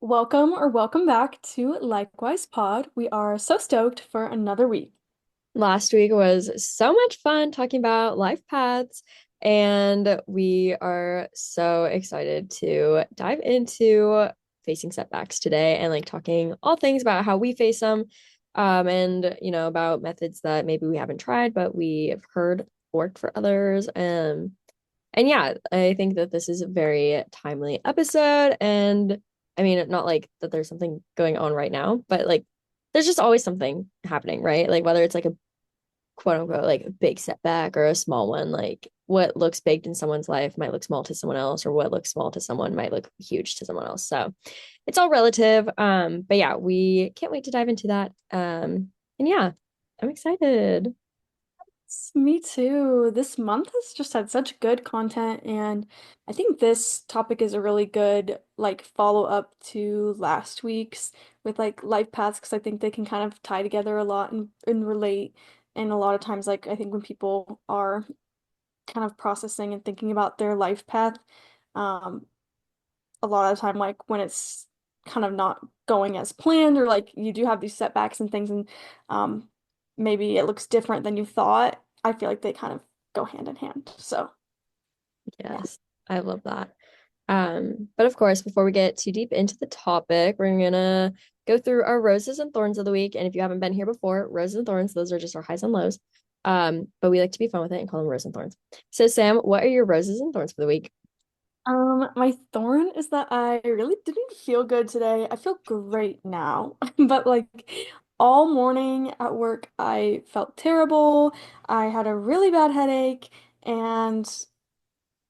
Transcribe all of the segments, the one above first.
Welcome or welcome back to Likewise Pod. We are so stoked for another week. Last week was so much fun talking about life paths, and we are so excited to dive into facing setbacks today and like talking all things about how we face them, and about methods that maybe we haven't tried but we have heard work for others. And yeah, I think that this is a very timely episode, and I mean, not like that there's something going on right now, but like there's just always something happening, right? Like whether it's like a quote unquote like a big setback or a small one, like what looks big in someone's life might look small to someone else, or what looks small to someone might look huge to someone else. So it's all relative. But yeah, we can't wait to dive into that. And yeah, I'm excited. Me too. This month has just had such good content, and I think this topic is a really good like follow-up to last week's with like life paths because I think they can kind of tie together a lot and relate. And a lot of times, like I think when people are kind of processing and thinking about their life path, um, a lot of the time like when it's kind of not going as planned or like you do have these setbacks and things and um maybe it looks different than you thought. I feel like they kind of go hand in hand. So, yeah. Yes, I love that. But of course, before we get too deep into the topic, we're gonna go through our roses and thorns of the week. And if you haven't been here before, roses and thorns, those are just our highs and lows. But we like to be fun with it and call them roses and thorns. So Sam, what are your roses and thorns for the week? My thorn is that I really didn't feel good today. I feel great now, but like all morning at work, I felt terrible. I had a really bad headache, and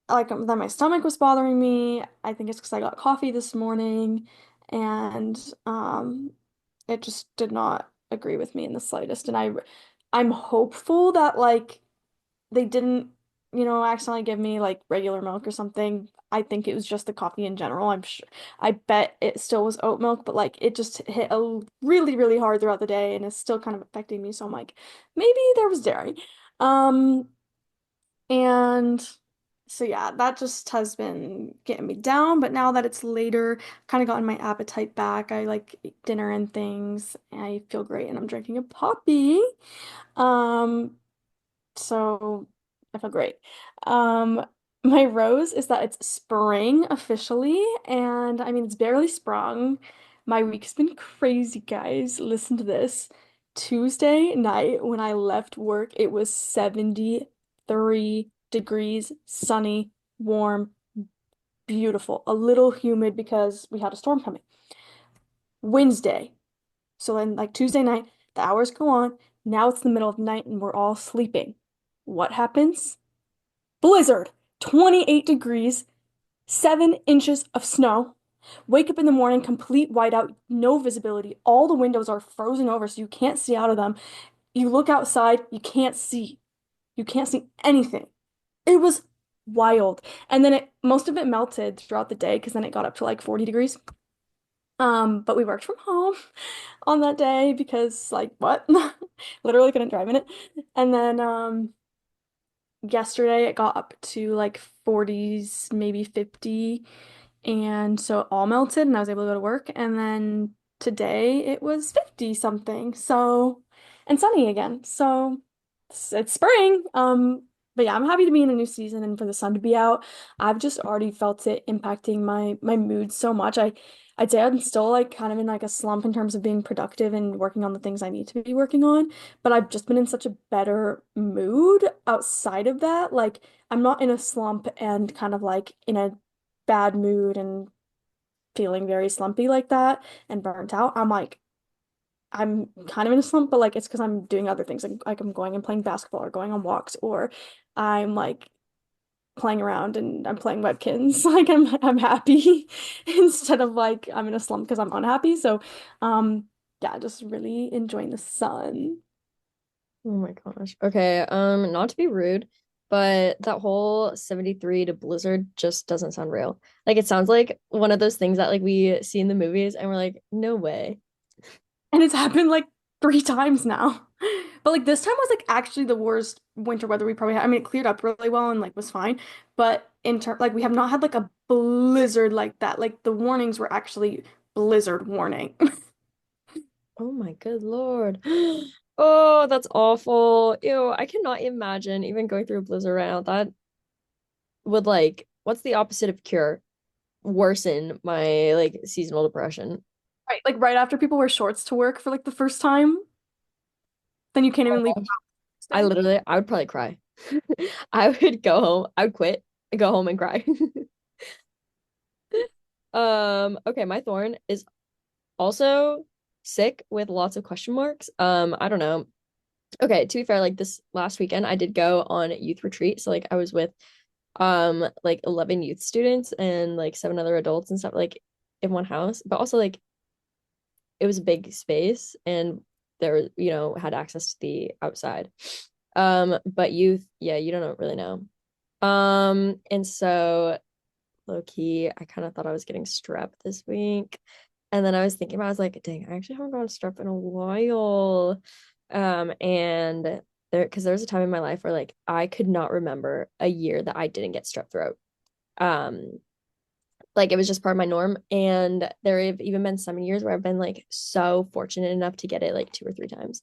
like then my stomach was bothering me. I think it's because I got coffee this morning and it just did not agree with me in the slightest. And I'm hopeful that like they didn't, accidentally give me like regular milk or something. I think it was just the coffee in general. I'm sure I bet it still was oat milk, but like it just hit a really, really hard throughout the day and it's still kind of affecting me. So I'm like, maybe there was dairy. Um and so yeah, that just has been getting me down, but now that it's later, kind of gotten my appetite back. I like eat dinner and things. And I feel great and I'm drinking a poppy. Um, so I feel great. Um, my rose is that it's spring officially, and I mean it's barely sprung. My week's been crazy, guys. Listen to this. Tuesday night when I left work, it was 73 degrees, sunny, warm, beautiful. A little humid because we had a storm coming. Wednesday. So then like Tuesday night, the hours go on. Now it's the middle of the night and we're all sleeping. What happens? Blizzard, 28 degrees, 7 inches of snow. Wake up in the morning, complete whiteout, no visibility. All the windows are frozen over, so you can't see out of them. You look outside, you can't see. You can't see anything. It was wild. And then most of it melted throughout the day because then it got up to like 40 degrees. But we worked from home on that day because like what? Literally couldn't drive in it. And then yesterday it got up to like 40s, maybe 50. And so it all melted and I was able to go to work. And then today it was 50 something. So, and sunny again. So it's spring. But yeah, I'm happy to be in a new season and for the sun to be out. I've just already felt it impacting my mood so much. I'd say I'm still like kind of in like a slump in terms of being productive and working on the things I need to be working on, but I've just been in such a better mood outside of that. Like I'm not in a slump and kind of like in a bad mood and feeling very slumpy like that and burnt out. I'm kind of in a slump, but like it's because I'm doing other things. Like I'm going and playing basketball or going on walks or I'm like playing around and I'm playing Webkins. Like I'm happy instead of like I'm in a slump because I'm unhappy. So yeah, just really enjoying the sun. Oh my gosh. Okay, not to be rude, but that whole 73 to blizzard just doesn't sound real. Like it sounds like one of those things that like we see in the movies and we're like, no way. And it's happened like 3 times now. But like this time was like actually the worst winter weather we probably had. I mean, it cleared up really well and like was fine. But in terms like we have not had like a blizzard like that. Like the warnings were actually blizzard warning. Oh my good Lord. Oh, that's awful. Ew, I cannot imagine even going through a blizzard right now. That would like, what's the opposite of cure? Worsen my like seasonal depression. Right, like right after people wear shorts to work for like the first time, then you can't even leave the Gosh. house the next day. I would probably cry. I would go home, I would quit and go home and cry. Okay, my thorn is also sick with lots of question marks. I don't know. Okay, to be fair, like this last weekend I did go on youth retreat. So like I was with like 11 youth students and like seven other adults and stuff like in one house. But also like it was a big space and there, had access to the outside. But youth, yeah, you don't really know. And so low key, I kind of thought I was getting strep this week. And then I was thinking about, I was like, dang, I actually haven't gotten strep in a while. And because there was a time in my life where like I could not remember a year that I didn't get strep throat. Um, like it was just part of my norm. And there have even been some years where I've been like so fortunate enough to get it like two or three times.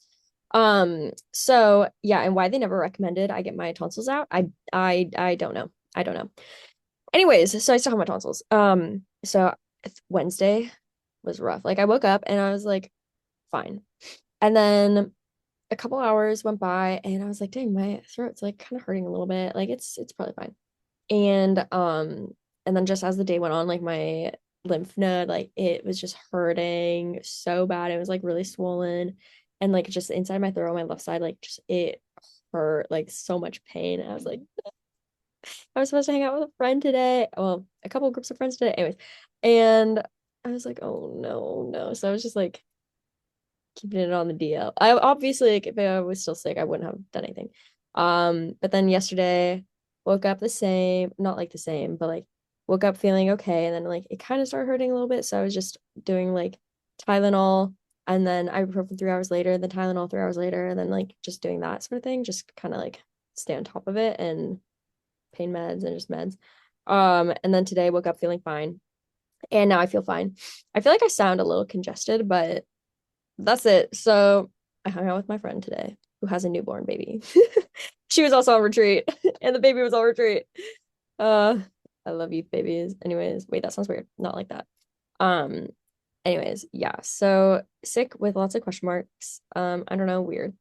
So yeah, and why they never recommended I get my tonsils out, I don't know. I don't know. Anyways, so I still have my tonsils. So Wednesday was rough. Like I woke up and I was like, fine. And then a couple hours went by and I was like, dang, my throat's like kind of hurting a little bit. Like it's probably fine. And then just as the day went on, like my lymph node, like it was just hurting so bad. It was like really swollen. And like just inside my throat on my left side, like just it hurt like so much pain. And I was like, I was supposed to hang out with a friend today. Well, a couple of groups of friends today. Anyways. And I was like, oh no, no. So I was just like keeping it on the DL. I obviously like if I was still sick, I wouldn't have done anything. But then yesterday woke up the same, not like the same, but like woke up feeling okay. And then like it kind of started hurting a little bit. So I was just doing like Tylenol and then ibuprofen 3 hours later, then Tylenol 3 hours later, and then like just doing that sort of thing, just kind of like stay on top of it and pain meds and just meds. And then today woke up feeling fine. And now I feel fine. I feel like I sound a little congested, but that's it. So I hung out with my friend today who has a newborn baby. She was also on retreat and the baby was on retreat. Uh, I love youth babies. Anyways, wait, that sounds weird. Not like that. Um, anyways, yeah. So sick with lots of question marks. I don't know, weird.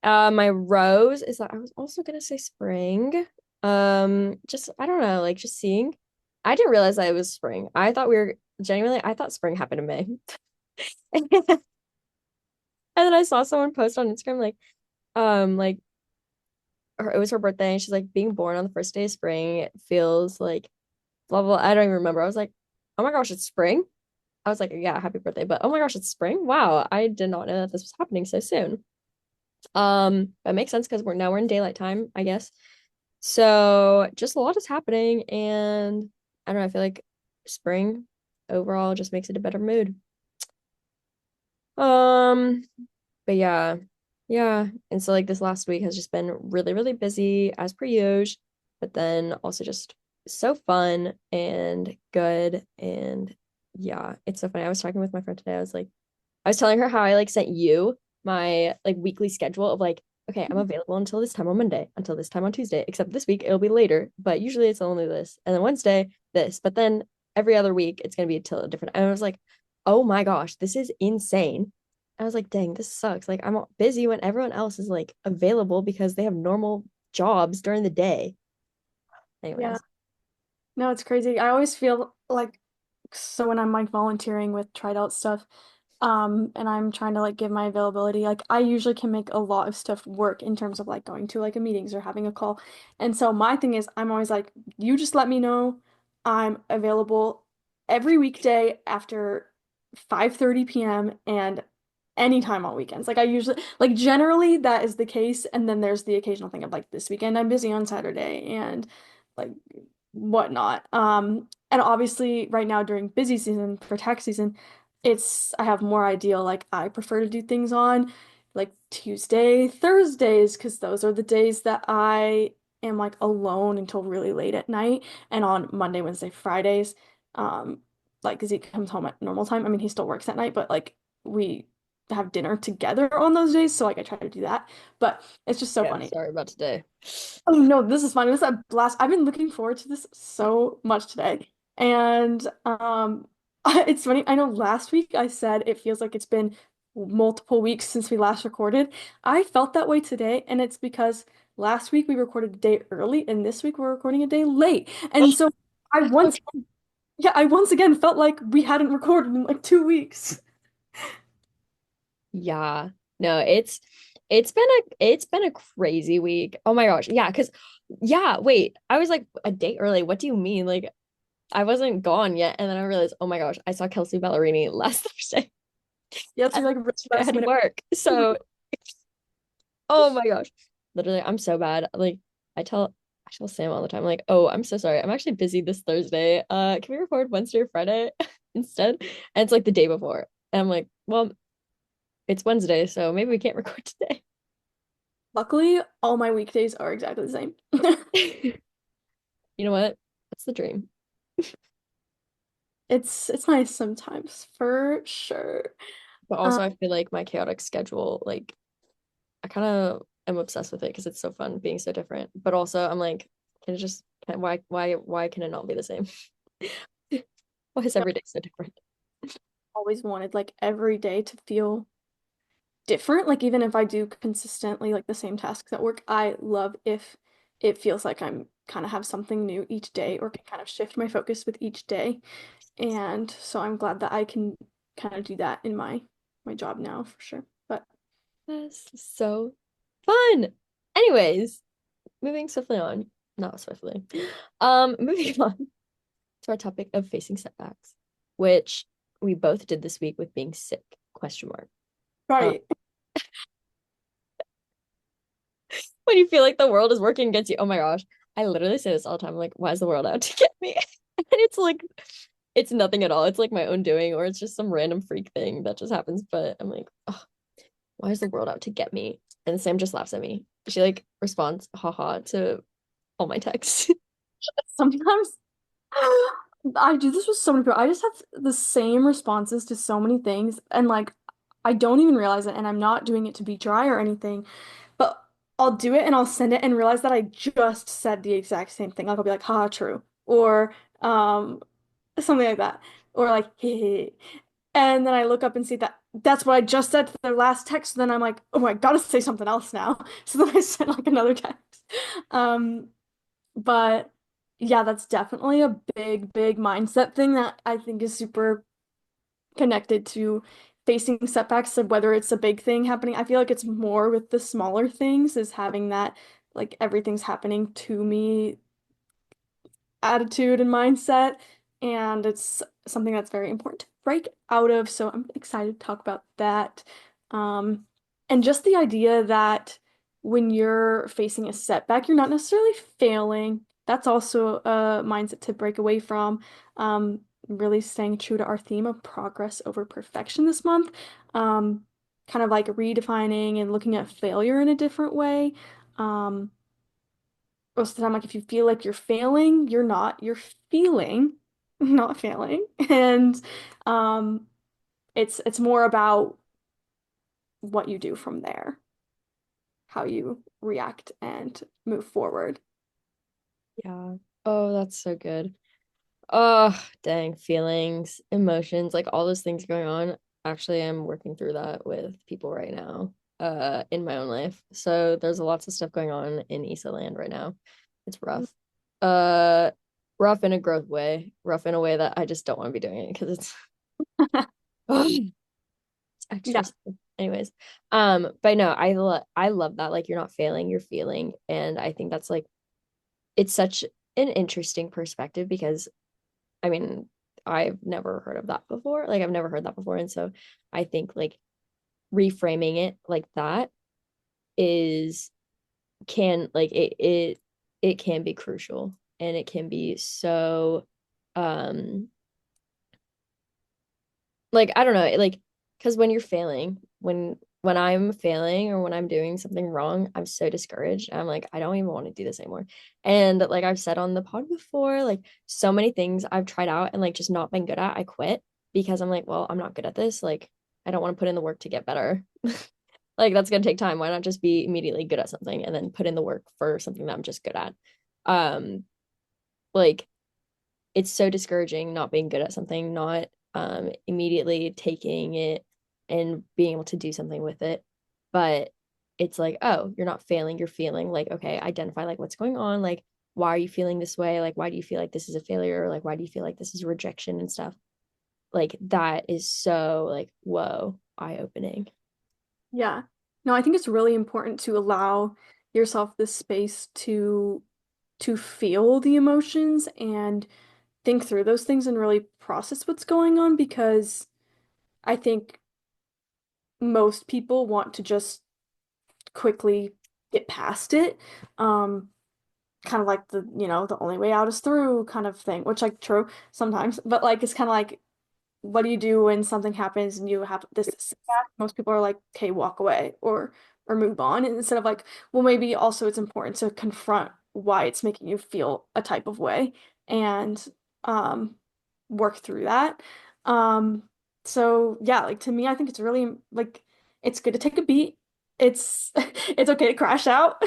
My rose is that I was also gonna say spring. Just I don't know, like just seeing. I didn't realize that it was spring. I thought we were genuinely, I thought spring happened in May. And then I saw someone post on Instagram like it was her birthday and she's like being born on the first day of spring. It feels like blah blah. I don't even remember. I was like, oh my gosh, it's spring. I was like, yeah, happy birthday. But oh my gosh, it's spring. Wow, I did not know that this was happening so soon. That makes sense because we're in daylight time, I guess. So just a lot is happening, and I don't know, I feel like spring overall just makes it a better mood. Um, but yeah, yeah. And so like this last week has just been really, really busy as per usual, but then also just so fun and good. And yeah, it's so funny. I was talking with my friend today. I was telling her how I like sent you my like weekly schedule of like, okay, I'm available until this time on Monday, until this time on Tuesday, except this week it'll be later, but usually it's only this. And then Wednesday, this. But then every other week it's gonna be till a different. And I was like, oh my gosh, this is insane. I was like, dang, this sucks. Like I'm busy when everyone else is like available because they have normal jobs during the day. Yeah. Anyways. No, it's crazy. I always feel like so when I'm like volunteering with tried out stuff, and I'm trying to like give my availability, like I usually can make a lot of stuff work in terms of like going to like a meetings or having a call. And so my thing is I'm always like, you just let me know I'm available every weekday after 5:30 p.m. and anytime on weekends. Like I usually like generally that is the case. And then there's the occasional thing of like this weekend I'm busy on Saturday and like whatnot. And obviously right now during busy season for tax season, I have more ideal like I prefer to do things on like Tuesday, Thursdays, because those are the days that I am like alone until really late at night, and on Monday, Wednesday, Fridays. Um, like because he comes home at normal time. I mean, he still works at night, but like we have dinner together on those days, so like I try to do that. But it's just so Yeah, funny. sorry about today. Oh no, this is fun. It was a blast. I've been looking forward to this so much today. And it's funny. I know last week I said it feels like it's been multiple weeks since we last recorded. I felt that way today, and it's because last week we recorded a day early, and this week we're recording a day late. And so I once, Okay. yeah, I once again felt like we hadn't recorded in like 2 weeks. Yeah. No, it's been a crazy week. Oh my gosh. Yeah, because yeah, wait. I was like a day early. What do you mean? Like I wasn't gone yet. And then I realized, oh my gosh, I saw Kelsey Ballerini last Thursday. Yeah, so And like really I last had minute. work. So oh my gosh. Literally, I'm so bad. Like I tell Sam all the time, like, oh, I'm so sorry. I'm actually busy this Thursday. Can we record Wednesday or Friday instead? And it's like the day before. And I'm like, well, it's Wednesday, so maybe we can't record today. Luckily, all my weekdays are exactly the same. You know what? That's the dream. It's nice sometimes, for sure. But Um, also I feel like my chaotic schedule, like I kind of am obsessed with it because it's so fun being so different. But also I'm like, why can it not be the same? Why is yeah, every day so different? always wanted like every day to feel different. Like even if I do consistently like the same tasks at work, I love if it feels like I'm kind of have something new each day or can kind of shift my focus with each day. And so I'm glad that I can kind of do that in my job now for sure. But That's so fun. Anyways, moving swiftly on. Not swiftly. Moving on to our topic of facing setbacks, which we both did this week with being sick, question mark. Um, right. when you feel like the world is working against you. Oh my gosh. I literally say this all the time. I'm like, why is the world out to get me? And it's like, it's nothing at all. It's like my own doing, or it's just some random freak thing that just happens. But I'm like, oh, why is the world out to get me? And Sam just laughs at me. She like responds, haha, to all my texts. Sometimes I do this with so many people. I just have the same responses to so many things, and like I don't even realize it, and I'm not doing it to be dry or anything, but I'll do it and I'll send it and realize that I just said the exact same thing. Like I'll be like, haha, true, or something like that, or like, hey, and then I look up and see that that's what I just said for the last text. Then I'm like, oh, I gotta say something else now. So then I sent like another text. Um, but yeah, that's definitely a big, big mindset thing that I think is super connected to facing setbacks. So whether it's a big thing happening, I feel like it's more with the smaller things, is having that like everything's happening to me attitude and mindset. And it's something that's very important to break out of. So I'm excited to talk about that. Um, and just the idea that when you're facing a setback, you're not necessarily failing. That's also a mindset to break away from. Really staying true to our theme of progress over perfection this month. Um, Kind of like redefining and looking at failure in a different way. Um, Most of the time, like if you feel like you're failing, you're not. You're feeling, not failing. And um, it's more about what you do from there, how you react and move forward. Yeah. Oh, that's so good. Oh, dang, feelings, emotions, like all those things going on. Actually, I'm working through that with people right now, in my own life. So there's lots of stuff going on in Issa Land right now. It's rough. Uh, rough in a growth way, rough in a way that I just don't want to be doing it because it's it's extra Yeah, stuff. Anyways, but no, I love that. Like you're not failing, you're feeling, and I think that's like it's such an interesting perspective because I mean, I've never heard of that before. Like I've never heard that before. And so I think like reframing it like that is can like it can be crucial and it can be so um like I don't know, like because when you're failing, when when I'm failing or when I'm doing something wrong, I'm so discouraged. I'm like, I don't even want to do this anymore. And like I've said on the pod before, like so many things I've tried out and like just not been good at, I quit because I'm like, well, I'm not good at this. Like, I don't want to put in the work to get better. Like that's gonna take time. Why not just be immediately good at something and then put in the work for something that I'm just good at? Um, like it's so discouraging not being good at something, not immediately taking it and being able to do something with it. But it's like, oh, you're not failing, you're feeling like, okay, identify like what's going on, like why are you feeling this way? Like why do you feel like this is a failure? Or like why do you feel like this is rejection and stuff? Like that is so like, whoa, eye-opening. Yeah. No, I think it's really important to allow yourself the space to feel the emotions and think through those things and really process what's going on because I think most people want to just quickly get past it. Um, Kind of like the only way out is through kind of thing, which like true sometimes, but like it's kind of like what do you do when something happens and you have this setback? Most people are like, okay, walk away or move on. And instead of like, well, maybe also it's important to confront why it's making you feel a type of way and um work through that. Um so yeah, like to me, I think it's really like it's good to take a beat. It's it's okay to crash out.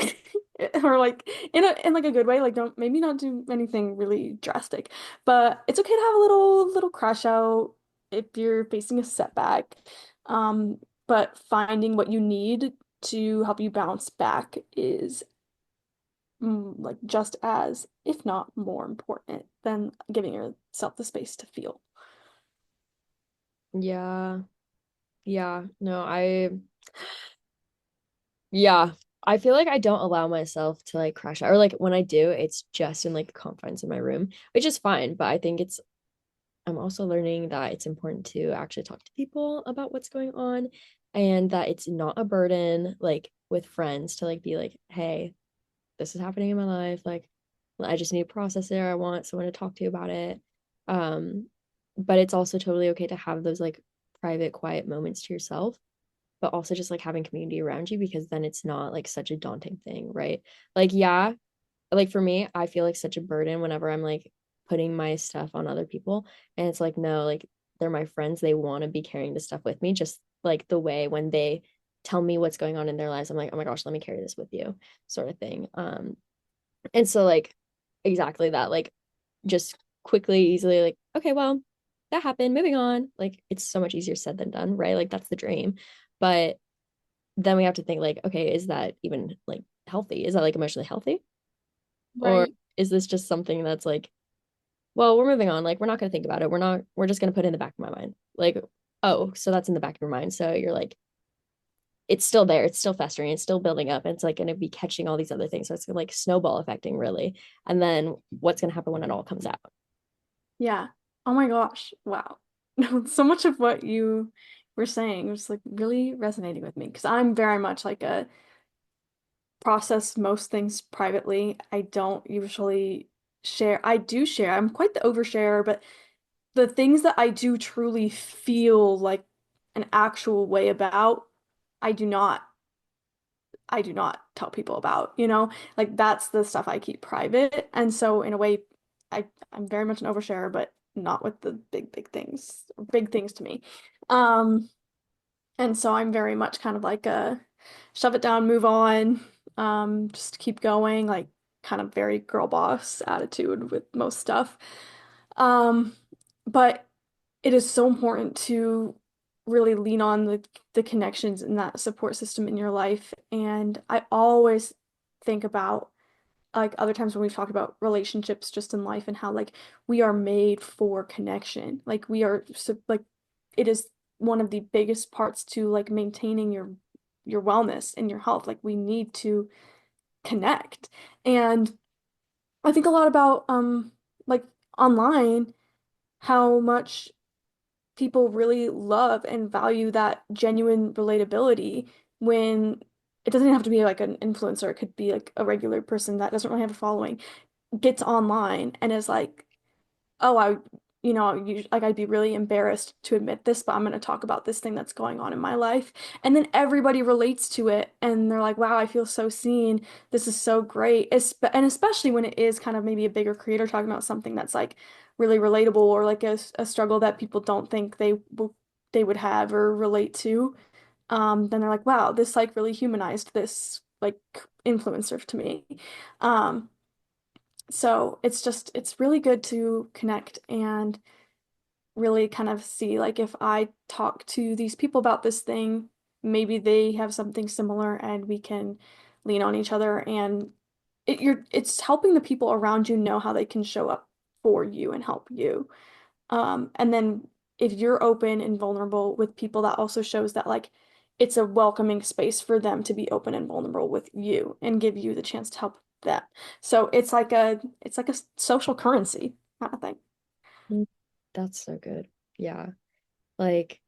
Or like in like a good way, like don't maybe not do anything really drastic, but it's okay to have a little crash out if you're facing a setback. Um, but finding what you need to help you bounce back is like just as, if not more important than giving yourself the space to feel. Yeah. Yeah. No, yeah. I feel like I don't allow myself to like crash out or like when I do, it's just in like the confines of my room, which is fine. But I think I'm also learning that it's important to actually talk to people about what's going on and that it's not a burden, like with friends to like be like, hey, this is happening in my life. Like, I just need to process it. Or I want someone to talk to about it. Um, but it's also totally okay to have those like private, quiet moments to yourself but also just like having community around you because then it's not like such a daunting thing, right? Like, yeah, like for me, I feel like such a burden whenever I'm like putting my stuff on other people. And it's like, no, like they're my friends. They want to be carrying this stuff with me, just like the way when they tell me what's going on in their lives, I'm like, oh my gosh, let me carry this with you, sort of thing. And so like exactly that, like just quickly, easily, like, okay, well, that happened, moving on. Like it's so much easier said than done, right? Like that's the dream. But then we have to think like, okay, is that even like healthy? Is that like emotionally healthy? Or Right. is this just something that's like, well, we're moving on. Like, we're not going to think about it. We're just going to put it in the back of my mind. Like, oh, so that's in the back of your mind. So you're like, it's still there. It's still festering. It's still building up. And it's like going to be catching all these other things. So it's like snowball affecting really. And then what's going to happen when it all comes out? Yeah. Oh my gosh. Wow. So much of what you were saying was like really resonating with me because I'm very much like a process most things privately. I don't usually share. I do share. I'm quite the oversharer, but the things that I do truly feel like an actual way about, I do not I do not tell people about, you know? Like that's the stuff I keep private. And so in a way, I'm very much an oversharer, but not with the big things, big things to me. Um, and so I'm very much kind of like a shove it down, move on, just keep going, like kind of very girl boss attitude with most stuff. Um, but it is so important to really lean on the connections and that support system in your life. And I always think about like other times when we've talked about relationships just in life and how like we are made for connection. Like we are so like it is one of the biggest parts to like maintaining your wellness and your health. Like we need to connect. And I think a lot about like online how much people really love and value that genuine relatability when it doesn't have to be like an influencer, it could be like a regular person that doesn't really have a following, gets online and is like, oh, like I'd be really embarrassed to admit this, but I'm going to talk about this thing that's going on in my life. And then everybody relates to it and they're like, wow, I feel so seen. This is so great. And especially when it is kind of maybe a bigger creator talking about something that's like really relatable or like a struggle that people don't think they would have or relate to. Then they're like, wow, this like really humanized this like influencer to me. Um, so it's really good to connect and really kind of see like if I talk to these people about this thing, maybe they have something similar and we can lean on each other and it's helping the people around you know how they can show up for you and help you. And then if you're open and vulnerable with people, that also shows that like it's a welcoming space for them to be open and vulnerable with you and give you the chance to help them. So it's like a social currency kind of thing. Mm, that's so good. Yeah. Like,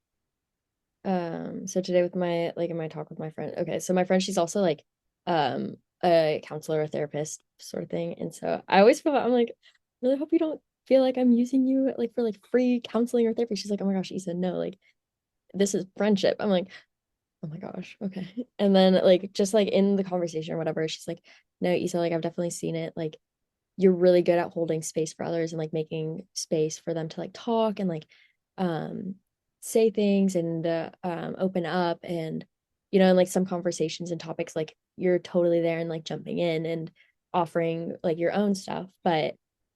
so today with my like in my talk with my friend, okay, so my friend, she's also like a counselor or therapist sort of thing. And so I always feel I'm like, really hope you don't feel like I'm using you like for like free counseling or therapy. She's like, oh my gosh, Issa, no, like this is friendship. I'm like, oh my gosh, okay. And then like just like in the conversation or whatever, she's like, no, Issa, like I've definitely seen it. Like you're really good at holding space for others and like making space for them to like talk and like um say things and open up and and like some conversations and topics like you're totally there and like jumping in and offering like your own stuff, but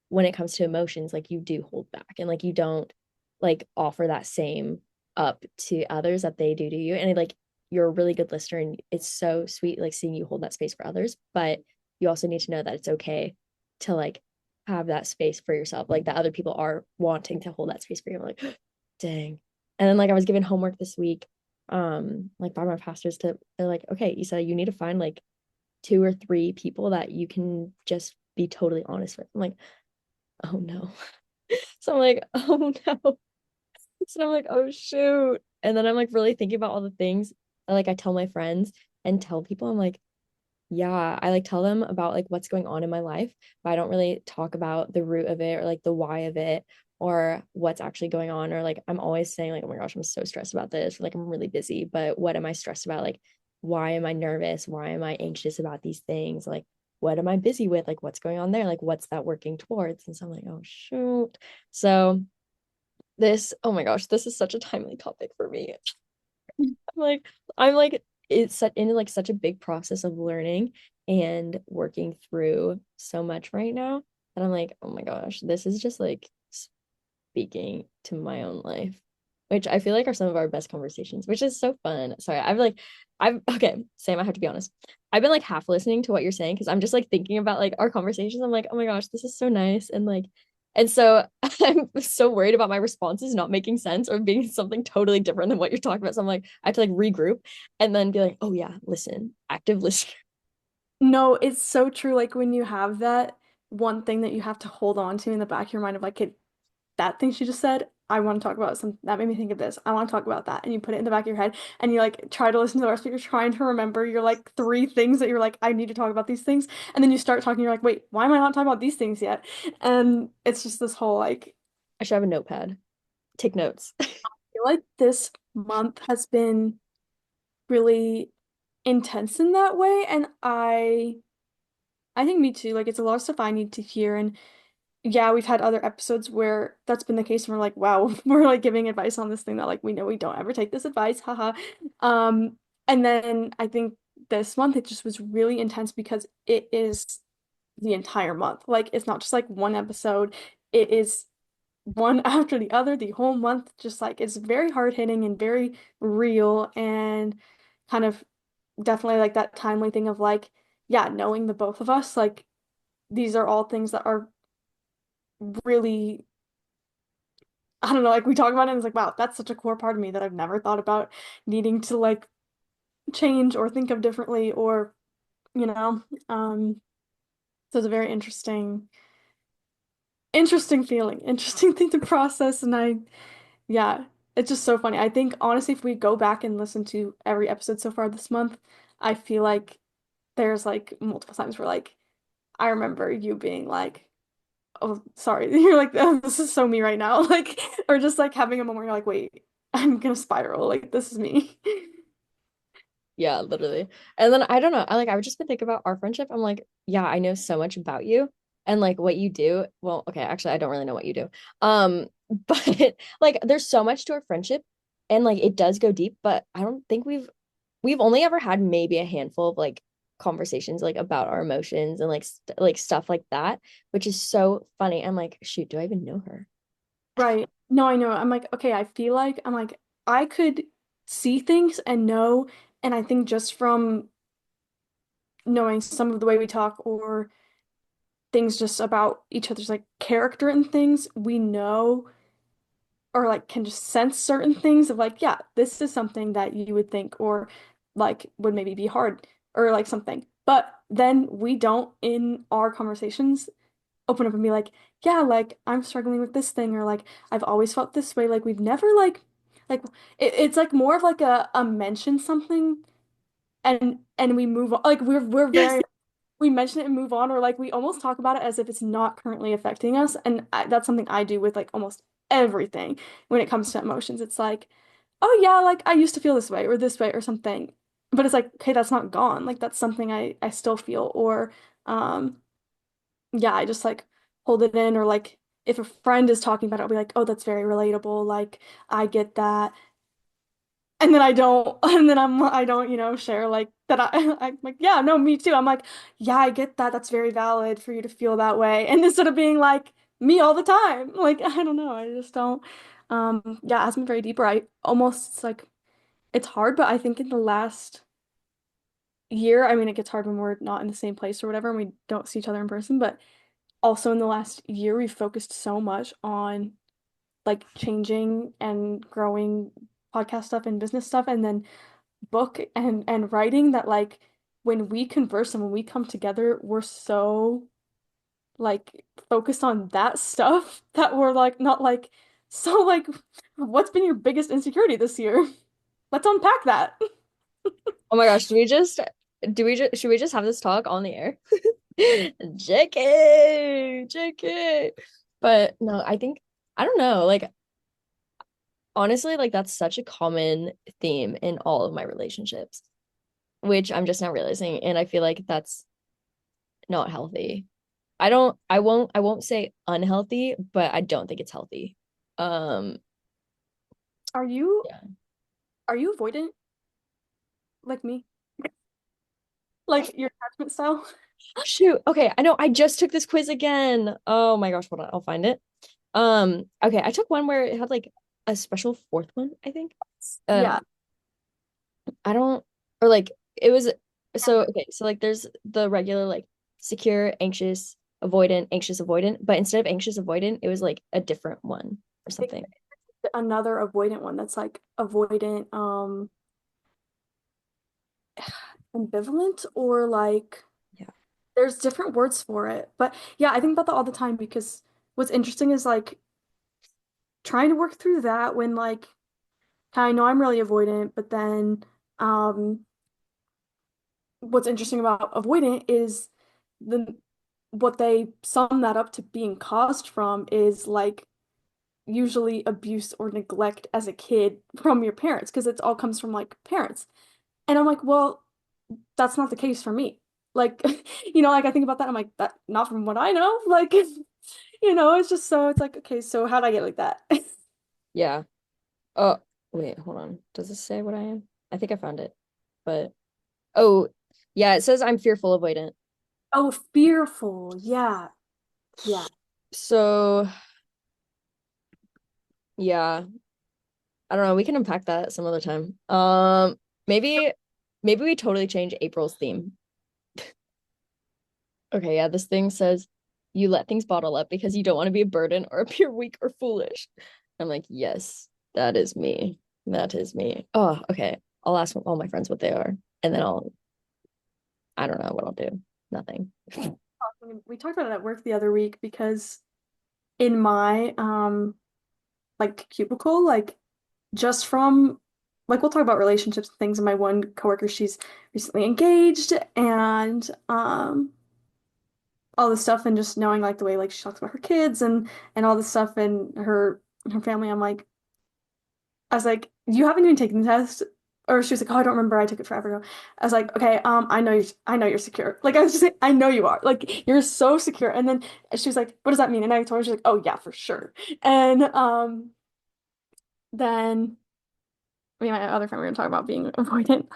when it comes to emotions like you do hold back and like you don't like offer that same up to others that they do to you, and like you're a really good listener and it's so sweet like seeing you hold that space for others, but you also need to know that it's okay to like have that space for yourself, like that other people are wanting to hold that space for you. I'm like, dang. And then like I was given homework this week, like by my pastors they're like, okay, Issa, you need to find like 2 or 3 people that you can just be totally honest with. I'm like, oh no. So I'm like, oh no. So I'm like, oh shoot. And then I'm like really thinking about all the things that like I tell my friends and tell people. I'm like, yeah, I like tell them about like what's going on in my life, but I don't really talk about the root of it or like the why of it or what's actually going on. Or like I'm always saying like, oh my gosh, I'm so stressed about this. Or, like I'm really busy, but what am I stressed about? Like, why am I nervous? Why am I anxious about these things? Like, what am I busy with? Like, what's going on there? Like, what's that working towards? And so I'm like, oh shoot. So this, oh my gosh, this is such a timely topic for me. Like I'm like it's set in like such a big process of learning and working through so much right now that I'm like, oh my gosh, this is just like speaking to my own life, which I feel like are some of our best conversations, which is so fun. Sorry, I've okay, Sam, I have to be honest. I've been like half listening to what you're saying because I'm just like thinking about like our conversations. I'm like, oh my gosh, this is so nice. And so I'm so worried about my responses not making sense or being something totally different than what you're talking about. So I'm like, I have to like regroup and then be like, oh yeah, listen, active listener. No, it's so true. Like when you have that one thing that you have to hold on to in the back of your mind of like, hey, that thing she just said, I want to talk about some that made me think of this. I want to talk about that. And you put it in the back of your head and you like try to listen to the rest, but you're trying to remember your like 3 things that you're like, I need to talk about these things. And then you start talking, you're like, wait, why am I not talking about these things yet? And it's just this whole like I should have a notepad. Take notes. I feel like this month has been really intense in that way. And I think me too. Like it's a lot of stuff I need to hear. And yeah, we've had other episodes where that's been the case, and we're like, wow, we're like giving advice on this thing that like we know we don't ever take this advice, haha. Um, and then I think this month it just was really intense because it is the entire month. Like it's not just like one episode, it is one after the other, the whole month, just like it's very hard hitting and very real and kind of definitely like that timely thing of like, yeah, knowing the both of us, like these are all things that are really I don't know, like we talk about it and it's like, wow, that's such a core part of me that I've never thought about needing to like change or think of differently or, you know, so it's a very interesting feeling, interesting thing to process. And yeah, it's just so funny. I think honestly, if we go back and listen to every episode so far this month, I feel like there's like multiple times where like I remember you being like, oh, sorry. You're like, oh, this is so me right now. Like, or just like having a moment where you're like, wait, I'm gonna spiral. Like, this is me. Yeah, literally. And then I don't know. I would just been thinking about our friendship. I'm like, yeah, I know so much about you and like what you do. Well, okay, actually I don't really know what you do. But like there's so much to our friendship and like it does go deep, but I don't think we've only ever had maybe a handful of like conversations like about our emotions and like like stuff like that, which is so funny. I'm like, shoot, do I even know her? Right. No, I know. I'm like, okay, I feel like I'm like, I could see things and know, and I think just from knowing some of the way we talk or things just about each other's like character and things, we know or like can just sense certain things of like, yeah, this is something that you would think or like would maybe be hard or like something. But then we don't in our conversations open up and be like, yeah, like I'm struggling with this thing or like I've always felt this way. Like we've never like it's like more of like a mention something and we move on. Like we're Yes. very we mention it and move on, or like we almost talk about it as if it's not currently affecting us. And that's something I do with like almost everything when it comes to emotions. It's like, oh yeah, like I used to feel this way or something. But it's like, okay, that's not gone. Like that's something I still feel. Or um yeah, I just like hold it in or like if a friend is talking about it, I'll be like, oh, that's very relatable. Like I get that. And then I don't, and then I don't, share like that I'm like, yeah, no, me too. I'm like, yeah, I get that. That's very valid for you to feel that way. And instead of being like me all the time, like, I don't know. I just don't, yeah, as I'm very deeper, I almost, it's like, it's hard, but I think in the last year, I mean, it gets hard when we're not in the same place or whatever, and we don't see each other in person, but also in the last year, we've focused so much on like changing and growing podcast stuff and business stuff. And then book and writing that like when we converse and when we come together, we're so like focused on that stuff that we're like not like so like what's been your biggest insecurity this year? Let's unpack that. Oh my gosh, should we just have this talk on the air? JK, JK. But no, I don't know, like honestly, like that's such a common theme in all of my relationships, which I'm just now realizing, and I feel like that's not healthy. I won't say unhealthy, but I don't think it's healthy. Um, Are you yeah. are you avoidant like me? Like your attachment style? Shoot. Okay, I know I just took this quiz again. Oh my gosh, hold on, I'll find it. Okay, I took one where it had like a special fourth one, I think. Yeah. Um, I don't or like it was so okay, so like there's the regular like secure, anxious, avoidant, but instead of anxious avoidant, it was like a different one or It's something. another avoidant one that's like avoidant, ambivalent or like Yeah. there's different words for it. But yeah, I think about that all the time because what's interesting is like trying to work through that when like I know I'm really avoidant, but then um what's interesting about avoidant is the what they sum that up to being caused from is like usually abuse or neglect as a kid from your parents because it all comes from like parents. And I'm like, well, that's not the case for me. Like, like I think about that, I'm like, that not from what I know. Like, it's just so it's like, okay, so how'd I get like that? Yeah. Oh, wait, hold on. Does this say what I am? I think I found it. But oh, yeah, it says I'm fearful avoidant. Oh, fearful. Yeah. Yeah. So, yeah, I don't know. We can unpack that some other time. Maybe maybe we totally change April's theme. Okay, yeah, this thing says you let things bottle up because you don't want to be a burden or appear weak or foolish. I'm like, yes, that is me. That is me. Oh, okay. I'll ask all my friends what they are, and then I don't know what I'll do. Nothing. We talked about it at work the other week because in my like cubicle, like just from like we'll talk about relationships and things and my one coworker, she's recently engaged and all this stuff and just knowing like the way like she talks about her kids and all this stuff and her family, I was like, you haven't even taken the test. Or she was like, oh, I don't remember. I took it forever ago. I was like, okay, I know you're secure. Like I was just like, I know you are. Like you're so secure. And then she was like, what does that mean? And I told her, she's like, oh yeah, for sure. And then me and my other friend we were talking about being avoidant.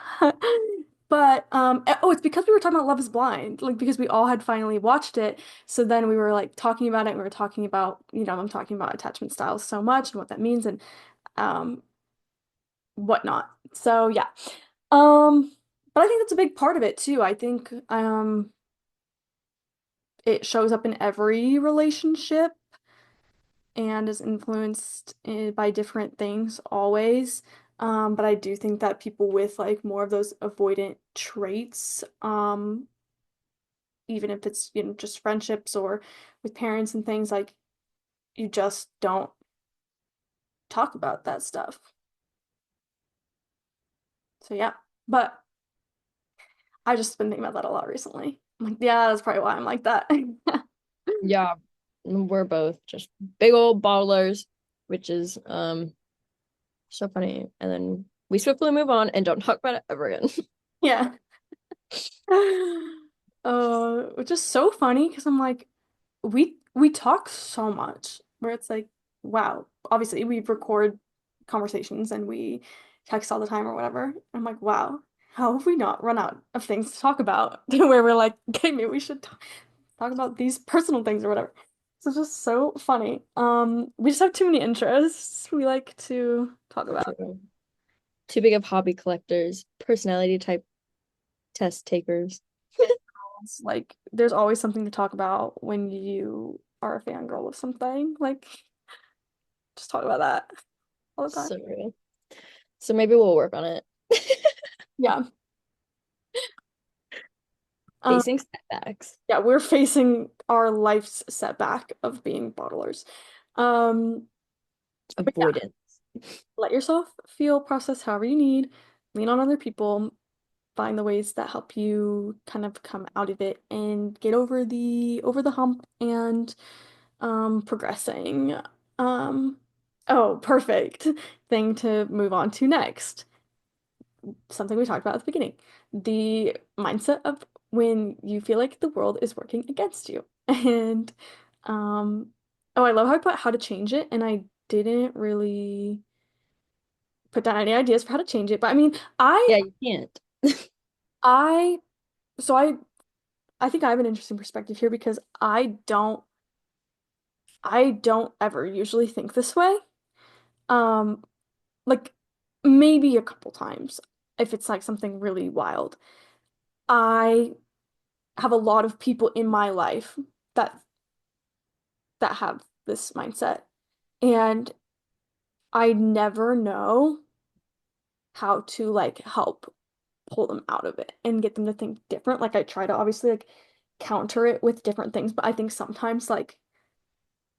But oh, it's because we were talking about Love is Blind, like because we all had finally watched it. So then we were like talking about it, and we were talking about, I'm talking about attachment styles so much and what that means and um whatnot. So yeah. Um, but I think that's a big part of it too. I think it shows up in every relationship and is influenced by different things always. But I do think that people with like more of those avoidant traits, even if it's, just friendships or with parents and things, like you just don't talk about that stuff. So yeah. But I just been thinking about that a lot recently. I'm like, yeah, that's probably why I'm like that. Yeah, we're both just big old ballers, which is so funny. And then we swiftly move on and don't talk about it ever again. Yeah. Which is so funny because I'm like, we talk so much where it's like, wow, obviously we record conversations and we text all the time or whatever. I'm like, wow, how have we not run out of things to talk about? Where we're like, okay, maybe we should talk about these personal things or whatever. So it's just so funny. We just have too many interests we like to talk about. Too. Too big of hobby collectors, personality type test takers. It's like there's always something to talk about when you are a fangirl of something. Like just talk about that all the time. So real. So maybe we'll work on it. Yeah. Um, Facing setbacks. yeah, we're facing our life's setback of being bottlers. Um, but yeah, Avoidance. let yourself feel, process however you need, lean on other people, find the ways that help you kind of come out of it and get over the hump and progressing. Um, oh, perfect thing to move on to next. Something we talked about at the beginning. The mindset of when you feel like the world is working against you. And um oh, I love how I put how to change it and I didn't really put down any ideas for how to change it. But I mean, Yeah, you can't. I so I think I have an interesting perspective here because I don't ever usually think this way. Um like maybe a couple times if it's like something really wild. I have a lot of people in my life that have this mindset and I never know how to like help pull them out of it and get them to think different. Like I try to obviously like counter it with different things, but I think sometimes like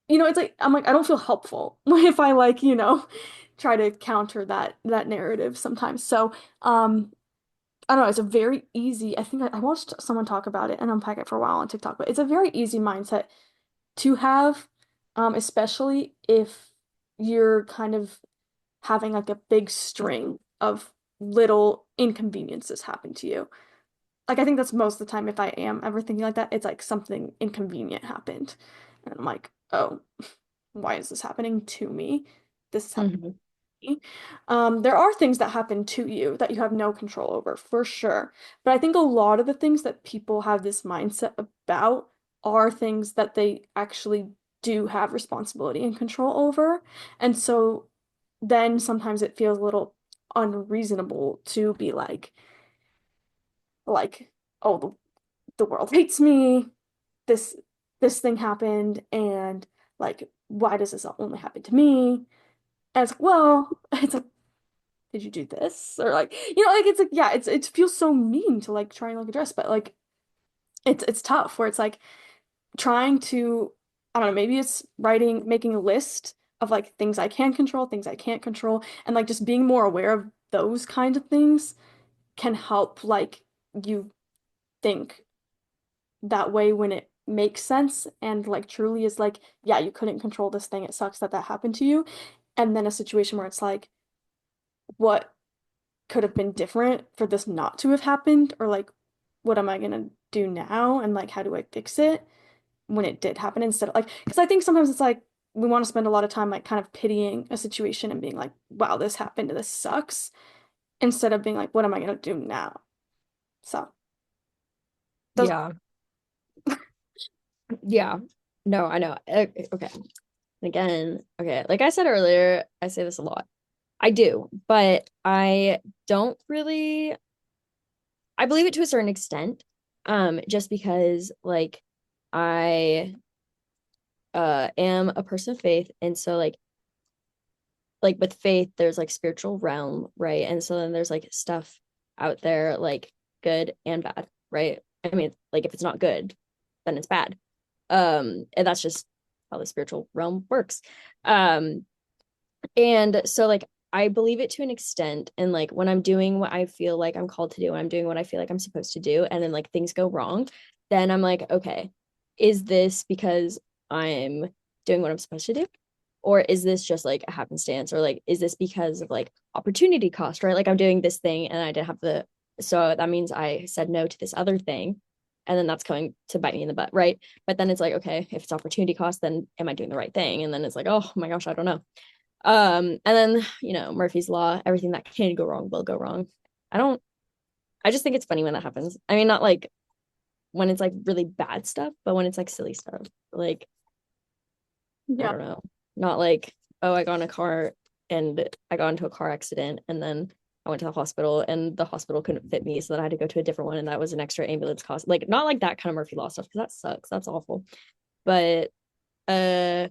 it's like I'm like I don't feel helpful if I like, try to counter that narrative sometimes. So, I don't know, it's a very easy, I think I watched someone talk about it and unpack it for a while on TikTok, but it's a very easy mindset to have, especially if you're kind of having like a big string of little inconveniences happen to you. Like I think that's most of the time if I am ever thinking like that, it's like something inconvenient happened. And I'm like, oh, why is this happening to me? This is happening Mhm. to me. There are things that happen to you that you have no control over, for sure. But I think a lot of the things that people have this mindset about are things that they actually do have responsibility and control over. And so then sometimes it feels a little unreasonable to be like, oh, the world hates me. This this thing happened, and like, why does this only happen to me? And it's like, well, it's like, did you do this? Or like, like it's like, yeah, it feels so mean to like try and like address, but like it's tough where it's like trying to, I don't know, maybe it's making a list of like things I can control, things I can't control, and like just being more aware of those kind of things can help like you think that way when it makes sense and like truly is like, yeah, you couldn't control this thing. It sucks that that happened to you. And then a situation where it's like, what could have been different for this not to have happened? Or like, what am I gonna do now? And like, how do I fix it when it did happen instead of like, because I think sometimes it's like we want to spend a lot of time like kind of pitying a situation and being like, wow, this happened, this sucks, instead of being like, what am I gonna do now? So those Yeah. Yeah. No, I know. Okay. Again, okay. Like I said earlier, I say this a lot. I do, but I don't really I believe it to a certain extent. Just because like I am a person of faith, and so like with faith there's like spiritual realm, right? And so then there's like stuff out there like good and bad, right? I mean, like if it's not good, then it's bad. And that's just how the spiritual realm works. Um and so like I believe it to an extent, and like when I'm doing what I feel like I'm called to do, and I'm doing what I feel like I'm supposed to do, and then like things go wrong, then I'm like, okay, is this because I'm doing what I'm supposed to do? Or is this just like a happenstance? Or like, is this because of like opportunity cost, right? Like I'm doing this thing and I didn't have so that means I said no to this other thing. And then that's going to bite me in the butt, right? But then it's like, okay, if it's opportunity cost, then am I doing the right thing? And then it's like, oh my gosh, I don't know. And then, Murphy's Law, everything that can go wrong will go wrong. I don't, I just think it's funny when that happens. I mean, not like when it's like really bad stuff, but when it's like silly stuff. Like, I yeah. don't know. Not like, oh, I got in a car and I got into a car accident and then I went to the hospital and the hospital couldn't fit me. So then I had to go to a different one and that was an extra ambulance cost. Like, not like that kind of Murphy Law stuff because that sucks. That's awful. But I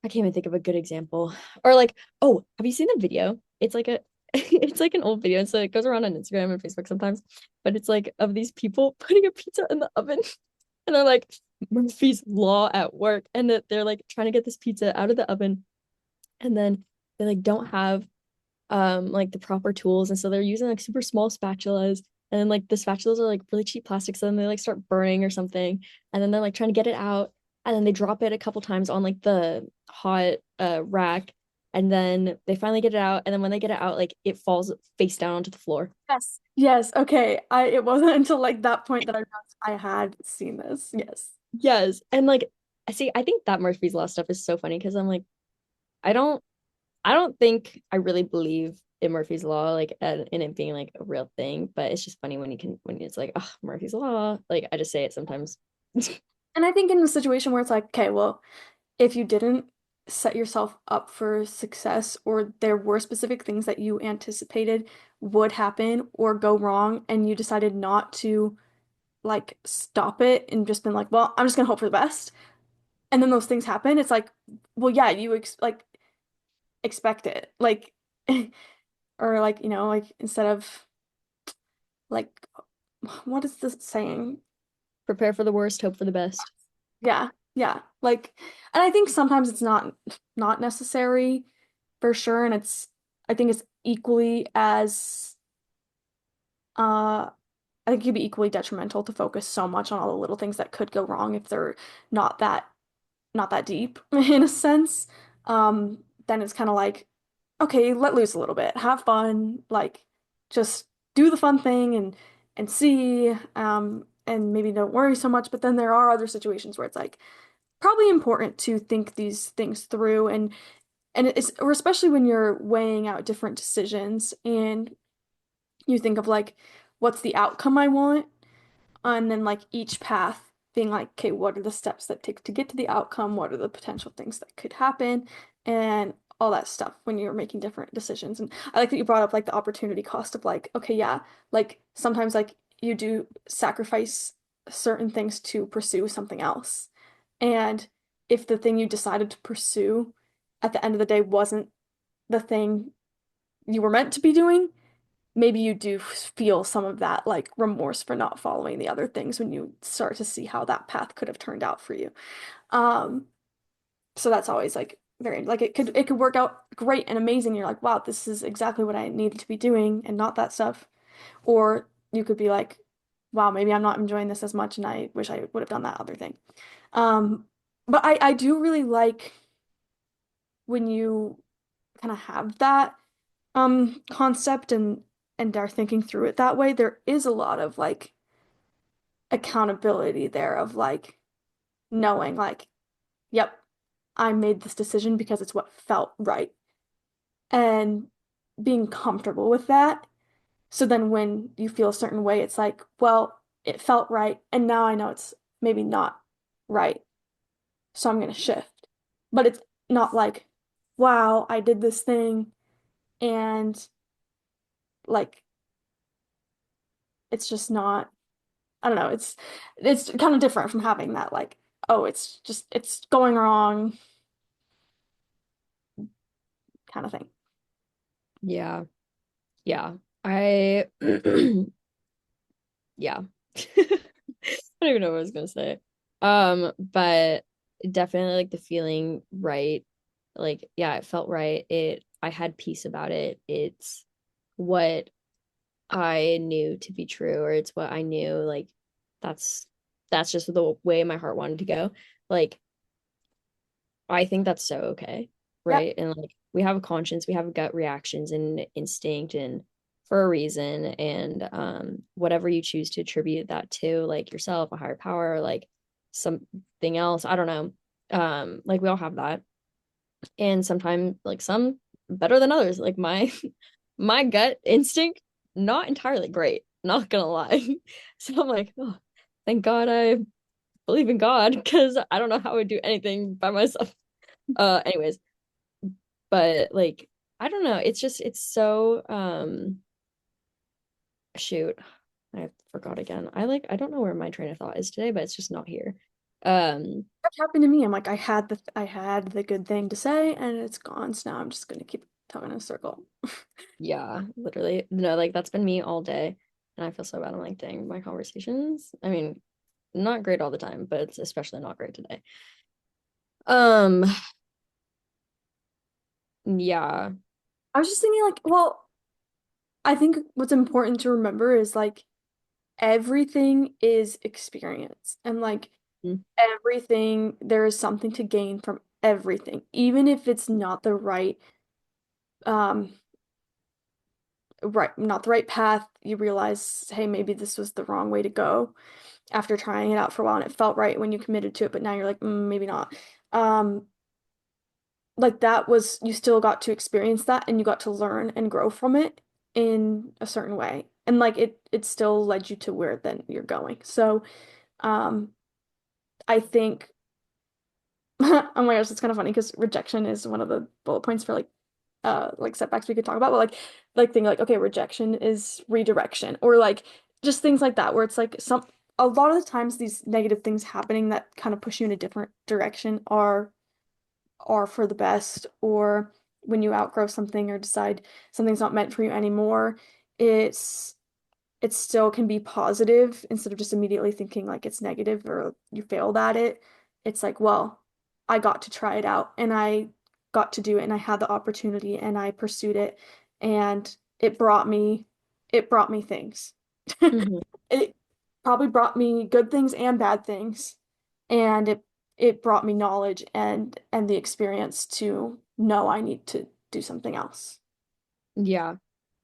can't even think of a good example. Or like, oh, have you seen the video? It's like a it's like an old video. And so it goes around on Instagram and Facebook sometimes. But it's like of these people putting a pizza in the oven and they're like Murphy's Law at work. And that they're like trying to get this pizza out of the oven. And then they like don't have like the proper tools. And so they're using like super small spatulas. And then like the spatulas are like really cheap plastic. So then they like start burning or something. And then they're like trying to get it out. And then they drop it a couple times on like the hot rack. And then they finally get it out. And then when they get it out, like it falls face down onto the floor. Yes. Yes. Okay. It wasn't until like that point that I realized I had seen this. Yes. Yes. And like I see, I think that Murphy's Law stuff is so funny because I'm like, I don't I don't think I really believe in Murphy's Law, like in it being like a real thing, but it's just funny when it's like, oh, Murphy's Law. Like I just say it sometimes. And I think in a situation where it's like, okay, well, if you didn't set yourself up for success or there were specific things that you anticipated would happen or go wrong and you decided not to like stop it and just been like, well, I'm just gonna hope for the best. And then those things happen, it's like, well, yeah, you like expect it. Like or like, like instead of like what is this saying? Prepare for the worst, hope for the best. Yeah, yeah. Like, and I think sometimes it's not necessary for sure, and I think it's equally as I think it could be equally detrimental to focus so much on all the little things that could go wrong if they're not that not that deep in a sense. Then it's kind of like, okay, let loose a little bit, have fun, like just do the fun thing and see, and maybe don't worry so much. But then there are other situations where it's like probably important to think these things through and it's or especially when you're weighing out different decisions and you think of like what's the outcome I want and then like each path being like, okay, what are the steps that take to get to the outcome? What are the potential things that could happen? And all that stuff when you're making different decisions. And I like that you brought up like the opportunity cost of like, okay, yeah, like sometimes like you do sacrifice certain things to pursue something else. And if the thing you decided to pursue at the end of the day wasn't the thing you were meant to be doing, maybe you do feel some of that like remorse for not following the other things when you start to see how that path could have turned out for you. Um, so that's always like very like it could work out great and amazing. You're like, wow, this is exactly what I needed to be doing and not that stuff. Or you could be like, wow, maybe I'm not enjoying this as much and I wish I would have done that other thing. Um, but I do really like when you kind of have that concept and are thinking through it that way. There is a lot of like accountability there of like knowing like, yep, I made this decision because it's what felt right and being comfortable with that. So then when you feel a certain way, it's like, well, it felt right and now I know it's maybe not right. So I'm gonna shift. But it's not like, wow, I did this thing and like it's just not, I don't know, it's kind of different from having that like, oh, it's just it's going wrong kind of thing. Yeah. Yeah. I yeah. I don't even know what I was gonna say. But definitely like the feeling right. Like, yeah, it felt right. I had peace about it. It's what I knew to be true, or it's what I knew, like that's that's just the way my heart wanted to go. Like, I think that's so okay, Yep. right? And like we have a conscience, we have gut reactions and instinct and for a reason. And whatever you choose to attribute that to, like yourself, a higher power, like something else, I don't know. Like we all have that. And sometimes like some better than others. Like my my gut instinct, not entirely great, not gonna lie. So I'm like, oh, thank God I believe in God because I don't know how I would do anything by myself. Anyways, but like I don't know, it's just it's so shoot, I forgot again. I don't know where my train of thought is today, but it's just not here. Um That happened to me. I'm like, I had the good thing to say and it's gone. So now I'm just gonna keep talking in a circle. yeah, literally. No, like that's been me all day. And I feel so bad. I'm like, dang, my conversations. I mean, not great all the time, but it's especially not great today. Um, yeah. I was just thinking like, well, I think what's important to remember is like everything is experience and like Mm. everything there is something to gain from everything, even if it's not the um not the right path. You realize, hey, maybe this was the wrong way to go after trying it out for a while and it felt right when you committed to it, but now you're like, maybe not. Um, like that was you still got to experience that and you got to learn and grow from it in a certain way. And like it still led you to where then you're going. So, um, I think oh my gosh, it's kind of funny because rejection is one of the bullet points for like setbacks we could talk about, but like think like okay, rejection is redirection or like just things like that where it's like some a lot of the times these negative things happening that kind of push you in a different direction are for the best, or when you outgrow something or decide something's not meant for you anymore, it's it still can be positive instead of just immediately thinking like it's negative or you failed at it. It's like, well, I got to try it out and I got to do it and I had the opportunity and I pursued it and it brought me things. Mhm. It probably brought me good things and bad things. And it brought me knowledge and the experience to know I need to do something else. Yeah.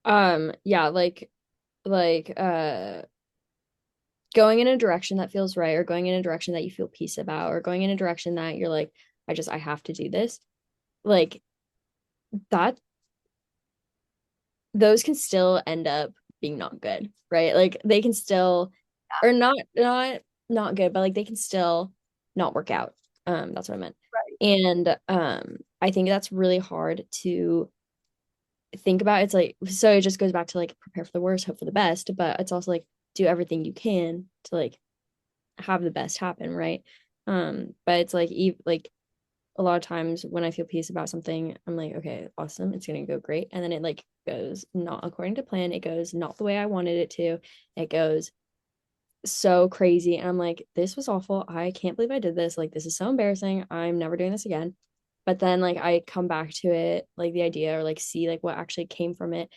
Yeah, like going in a direction that feels right or going in a direction that you feel peace about or going in a direction that you're like, I have to do this. Like that those can still end up being not good, right? Like they can still or not good, but like they can still not work out. That's what I meant. Right. And I think that's really hard to think about. It's like so it just goes back to like prepare for the worst, hope for the best, but it's also like do everything you can to like have the best happen, right? But it's like like a lot of times when I feel peace about something, I'm like, okay, awesome, it's gonna go great. And then it like goes not according to plan. It goes not the way I wanted it to. It goes so crazy. And I'm like, this was awful. I can't believe I did this. Like, this is so embarrassing. I'm never doing this again. But then like I come back to it, like the idea or like see like what actually came from it.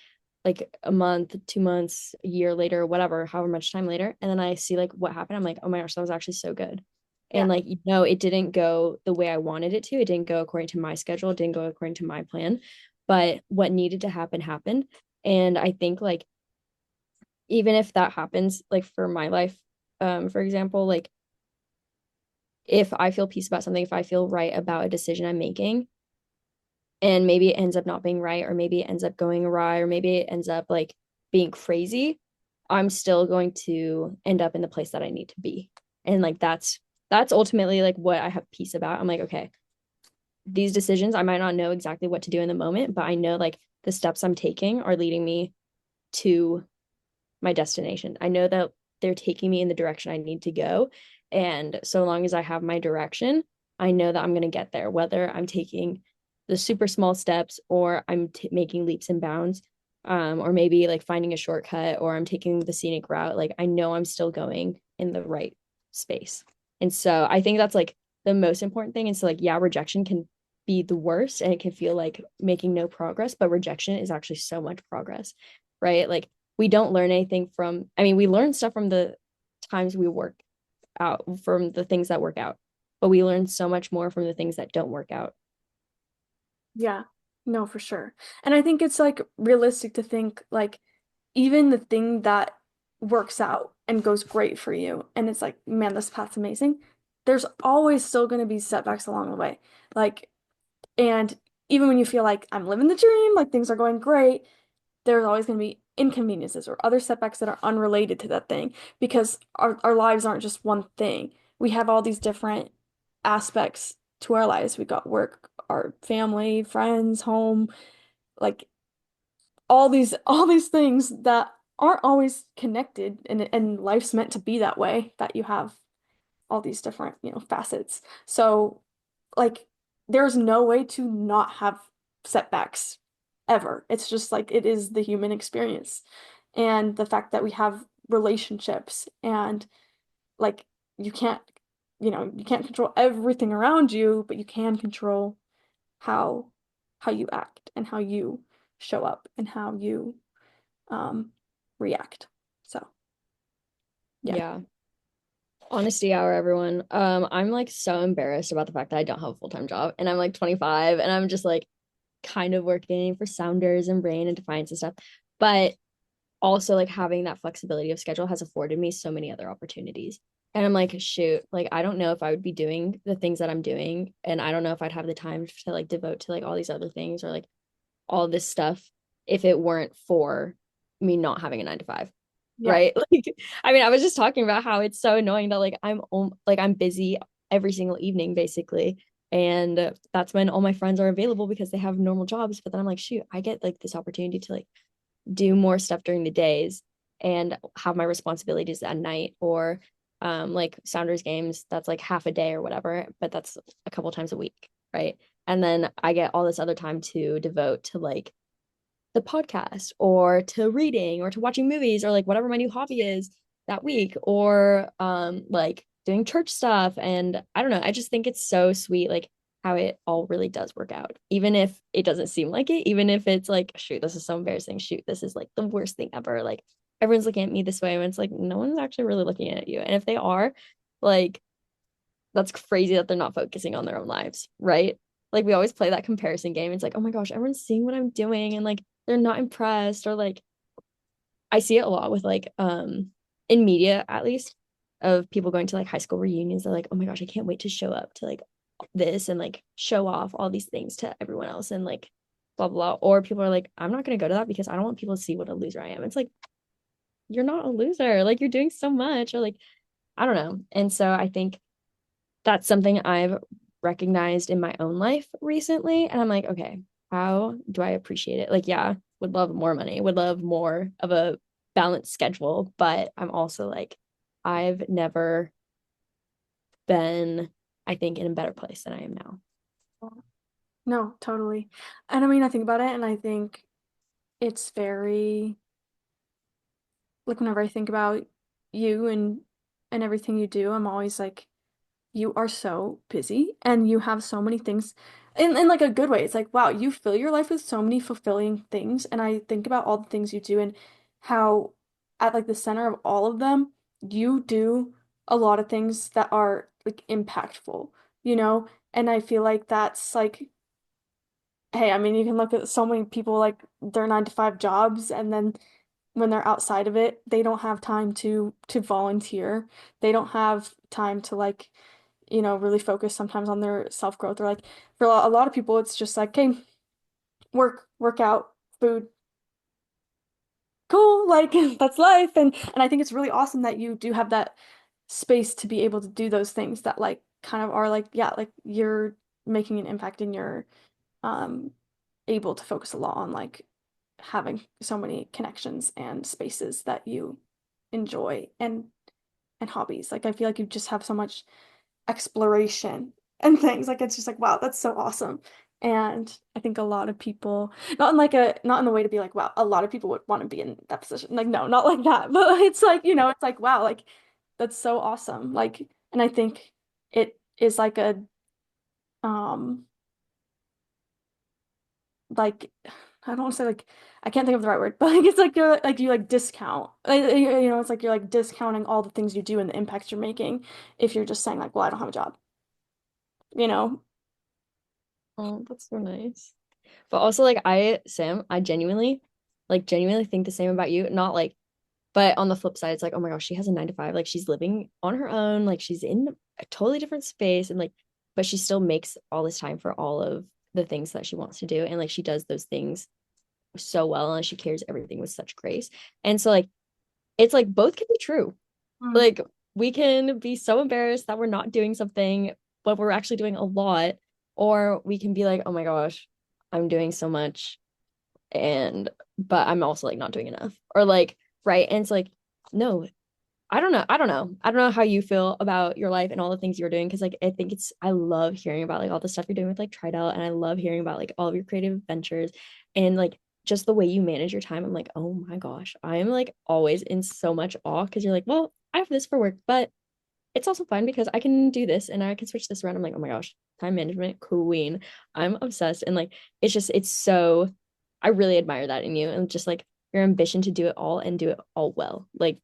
like a month, 2 months, a year later, whatever, however much time later, and then I see like what happened. I'm like, oh my gosh, that was actually so good. And Yeah. like, it didn't go the way I wanted it to. It didn't go according to my schedule. It didn't go according to my plan. But what needed to happen happened. And I think like even if that happens, like for my life, for example, like if I feel peace about something, if I feel right about a decision I'm making, and maybe it ends up not being right, or maybe it ends up going awry, or maybe it ends up like being crazy, I'm still going to end up in the place that I need to be. And like that's ultimately like what I have peace about. I'm like, okay, these decisions, I might not know exactly what to do in the moment, but I know like the steps I'm taking are leading me to my destination. I know that they're taking me in the direction I need to go. And so long as I have my direction, I know that I'm going to get there, whether I'm taking the super small steps or I'm making leaps and bounds, or maybe like finding a shortcut or I'm taking the scenic route. Like I know I'm still going in the right space. And so I think that's like the most important thing. And so, like, yeah, rejection can be the worst and it can feel like making no progress, but rejection is actually so much progress, right? Like, we don't learn anything from, I mean, we learn stuff from the times we work out, from the things that work out, but we learn so much more from the things that don't work out. Yeah. No, for sure. And I think it's like realistic to think like even the thing that works out and goes great for you, and it's like, man, this path's amazing. There's always still going to be setbacks along the way. Like, and even when you feel like I'm living the dream, like things are going great, there's always going to be inconveniences or other setbacks that are unrelated to that thing because our lives aren't just one thing. We have all these different aspects to our lives. We got work, our family, friends, home, like all these things that aren't always connected and life's meant to be that way, that you have all these different, facets. So like there's no way to not have setbacks ever. It's just like it is the human experience. And the fact that we have relationships and like you can't, you can't control everything around you, but you can control how how you act and how you show up and how you um react. So, yeah. Yeah. Honesty hour, everyone. I'm like so embarrassed about the fact that I don't have a full-time job and I'm like 25 and I'm just like kind of working for Sounders and Brain and Defiance and stuff. But also like having that flexibility of schedule has afforded me so many other opportunities. And I'm like, shoot, like I don't know if I would be doing the things that I'm doing. And I don't know if I'd have the time to like devote to like all these other things or like all this stuff if it weren't for me not having a 9 to 5. Yeah. Right. Like, I mean, I was just talking about how it's so annoying that like I'm busy every single evening basically. And that's when all my friends are available because they have normal jobs. But then I'm like, shoot, I get like this opportunity to like do more stuff during the days and have my responsibilities at night, or like Sounders games that's like half a day or whatever, but that's a couple times a week, right? And then I get all this other time to devote to like the podcast or to reading or to watching movies or like whatever my new hobby is that week, or like doing church stuff. And I don't know, I just think it's so sweet like how it all really does work out, even if it doesn't seem like it, even if it's like, shoot, this is so embarrassing, shoot, this is like the worst thing ever, like everyone's looking at me this way, and it's like no one's actually really looking at you, and if they are, like, that's crazy that they're not focusing on their own lives, right? Like we always play that comparison game. It's like, oh my gosh, everyone's seeing what I'm doing and like they're not impressed, or like I see it a lot with like in media at least, of people going to like high school reunions. They're like, oh my gosh, I can't wait to show up to like this and like show off all these things to everyone else and like blah blah. Or people are like, I'm not gonna go to that because I don't want people to see what a loser I am. It's like, you're not a loser. Like you're doing so much, or like I don't know. And so I think that's something I've recognized in my own life recently. And I'm like, okay, how do I appreciate it? Like, yeah, would love more money, would love more of a balanced schedule. But I'm also like, I've never been, I think, in a better place than I am now. No, totally. And I mean, I think about it and I think it's very like whenever I think about you and everything you do, I'm always like you are so busy and you have so many things in like a good way. It's like, wow, you fill your life with so many fulfilling things. And I think about all the things you do and how at like the center of all of them, you do a lot of things that are like impactful, you know? And I feel like that's like, hey, I mean, you can look at so many people like their 9 to 5 jobs and then when they're outside of it, they don't have time to volunteer. They don't have time to like, really focus sometimes on their self-growth or like for a lot of people it's just like, okay, work out, food, cool, like that's life. And I think it's really awesome that you do have that space to be able to do those things that like kind of are like, yeah, like you're making an impact and you're um able to focus a lot on like having so many connections and spaces that you enjoy and hobbies. Like I feel like you just have so much exploration and things. Like it's just like, wow, that's so awesome. And I think a lot of people, not in the way to be like, wow, a lot of people would want to be in that position. Like, no, not like that. But it's like, it's like, wow, like that's so awesome. Like, and I think it is like um, like, I don't want to say like, I can't think of the right word, but like it's like you're like you like discount. Like, it's like you're like discounting all the things you do and the impacts you're making if you're just saying like, well, I don't have a job, you know? Oh, that's so nice. But also like Sam, I genuinely think the same about you. Not like, but on the flip side, it's like, oh my gosh, she has a 9 to 5. Like she's living on her own, like she's in a totally different space and like, but she still makes all this time for all of the things that she wants to do. And like she does those things so well and she carries everything with such grace. And so like it's like both can be true. Mm. Like we can be so embarrassed that we're not doing something, but we're actually doing a lot. Or we can be like, oh my gosh, I'm doing so much and but I'm also like not doing enough. Or like, right. And it's like, no, I don't know. I don't know. I don't know how you feel about your life and all the things you're doing. Cause like I think I love hearing about like all the stuff you're doing with like Tridel and I love hearing about like all of your creative ventures and like just the way you manage your time. I'm like, oh my gosh, I am like always in so much awe because you're like, well, I have this for work, but it's also fun because I can do this and I can switch this around. I'm like, oh my gosh, time management queen. I'm obsessed. And like it's so I really admire that in you and just like your ambition to do it all and do it all well. Like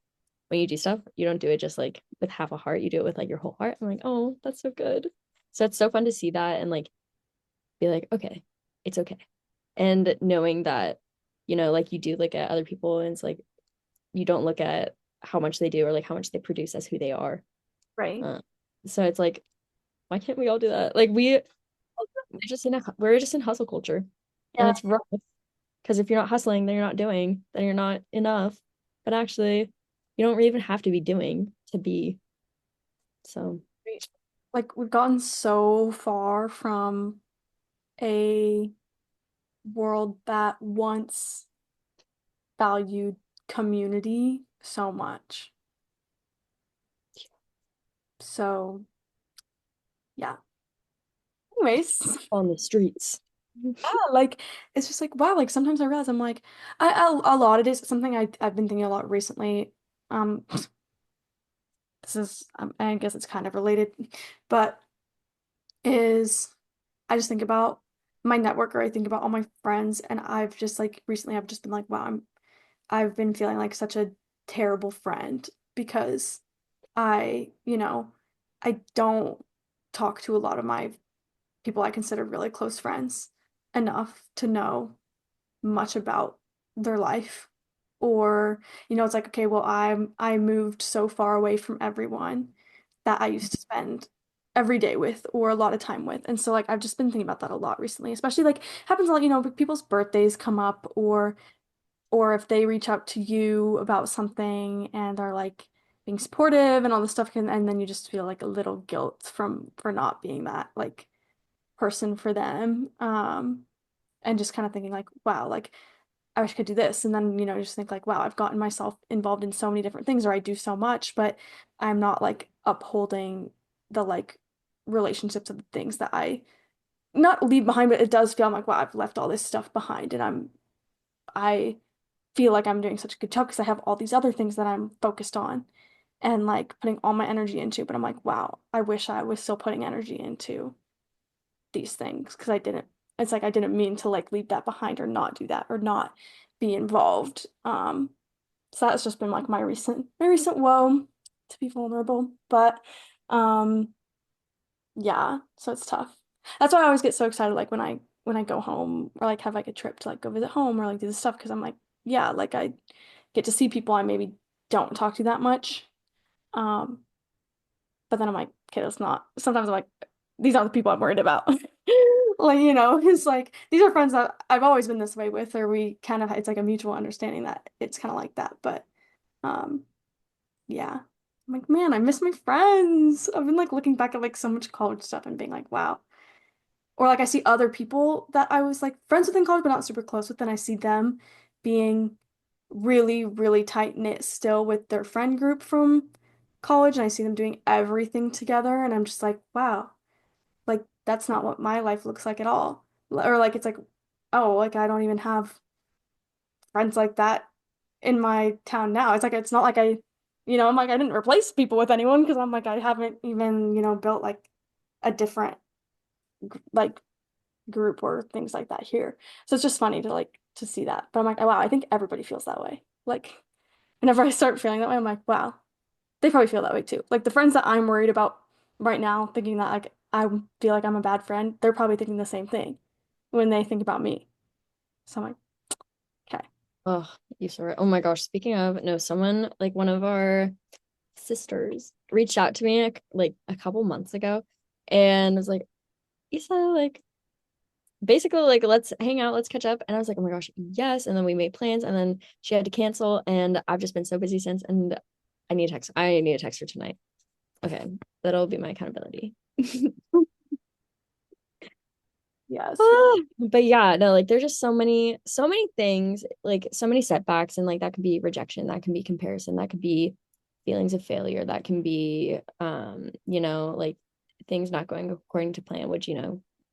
when you do stuff, you don't do it just like with half a heart, you do it with like your whole heart. I'm like, oh, that's so good. So it's so fun to see that and like be like, okay, it's okay. And knowing that, like you do look at other people and it's like you don't look at how much they do or like how much they produce as who they are. Right. Uh, so it's like, why can't we all do that? Like we're just in hustle culture, and Yeah, it's rough because if you're not hustling, then you're not doing, then you're not enough. But actually, you don't even have to be doing to be. So right. Like we've gotten so far from a world that once valued community so much. So, yeah. Anyways, on the streets. yeah, like it's just like wow, like sometimes I realize I'm like a lot of days something I've been thinking a lot recently. Um this is I guess it's kind of related, but is I just think about my network or I think about all my friends and I've just like recently I've just been like wow, I've been feeling like such a terrible friend because I don't talk to a lot of my people I consider really close friends enough to know much about their life. Or, it's like, okay, well, I moved so far away from everyone that I used to spend every day with or a lot of time with. And so like I've just been thinking about that a lot recently, especially like happens a lot, people's birthdays come up or if they reach out to you about something and are like being supportive and all this stuff and then you just feel like a little guilt for not being that like person for them. And just kind of thinking like, wow, like I wish I could do this. And then, you just think like, wow, I've gotten myself involved in so many different things or I do so much, but I'm not like upholding the like relationships of the things that I not leave behind, but it does feel I'm like, wow, I've left all this stuff behind and I feel like I'm doing such a good job because I have all these other things that I'm focused on. and like putting all my energy into, but I'm like, wow, I wish I was still putting energy into these things because I didn't. It's like I didn't mean to like leave that behind or not do that or not be involved. So that's just been like my recent woe to be vulnerable. But um yeah, so it's tough. That's why I always get so excited like when I go home or like have like a trip to like go visit home or like do this stuff because I'm like, yeah, like I get to see people I maybe don't talk to that much. Um, but then I'm like, okay, that's not sometimes I'm like, these aren't the people I'm worried about. Like, it's like these are friends that I've always been this way with, or we kind of it's like a mutual understanding that it's kind of like that. But um yeah. I'm like, man, I miss my friends. I've been like looking back at like so much college stuff and being like, wow. Or like I see other people that I was like friends with in college but not super close with, and I see them being really, really tight knit still with their friend group from college, and I see them doing everything together, and I'm just like, wow, like that's not what my life looks like at all. Or like it's like, oh, like I don't even have friends like that in my town now. It's like it's not like I'm like I didn't replace people with anyone because I'm like I haven't even, built like a different like group or things like that here. So it's just funny to like to see that. But I'm like, oh, wow, I think everybody feels that way. Like whenever I start feeling that way, I'm like, wow, they probably feel that way too. Like the friends that I'm worried about right now, thinking that like I feel like I'm a bad friend, they're probably thinking the same thing when they think about me. So I'm like, okay. Oh, you saw it. Oh my gosh. Speaking of, no, someone like one of our sisters reached out to me like a couple months ago and was like, Isa, like basically like let's hang out, let's catch up. And I was like, oh my gosh, yes. And then we made plans and then she had to cancel and I've just been so busy since and I need to text her tonight. Okay. That'll be my accountability. Yes. But yeah, no, like there's just so many things, like so many setbacks, and like that could be rejection, that can be comparison, that could be feelings of failure, that can be like things not going according to plan, which,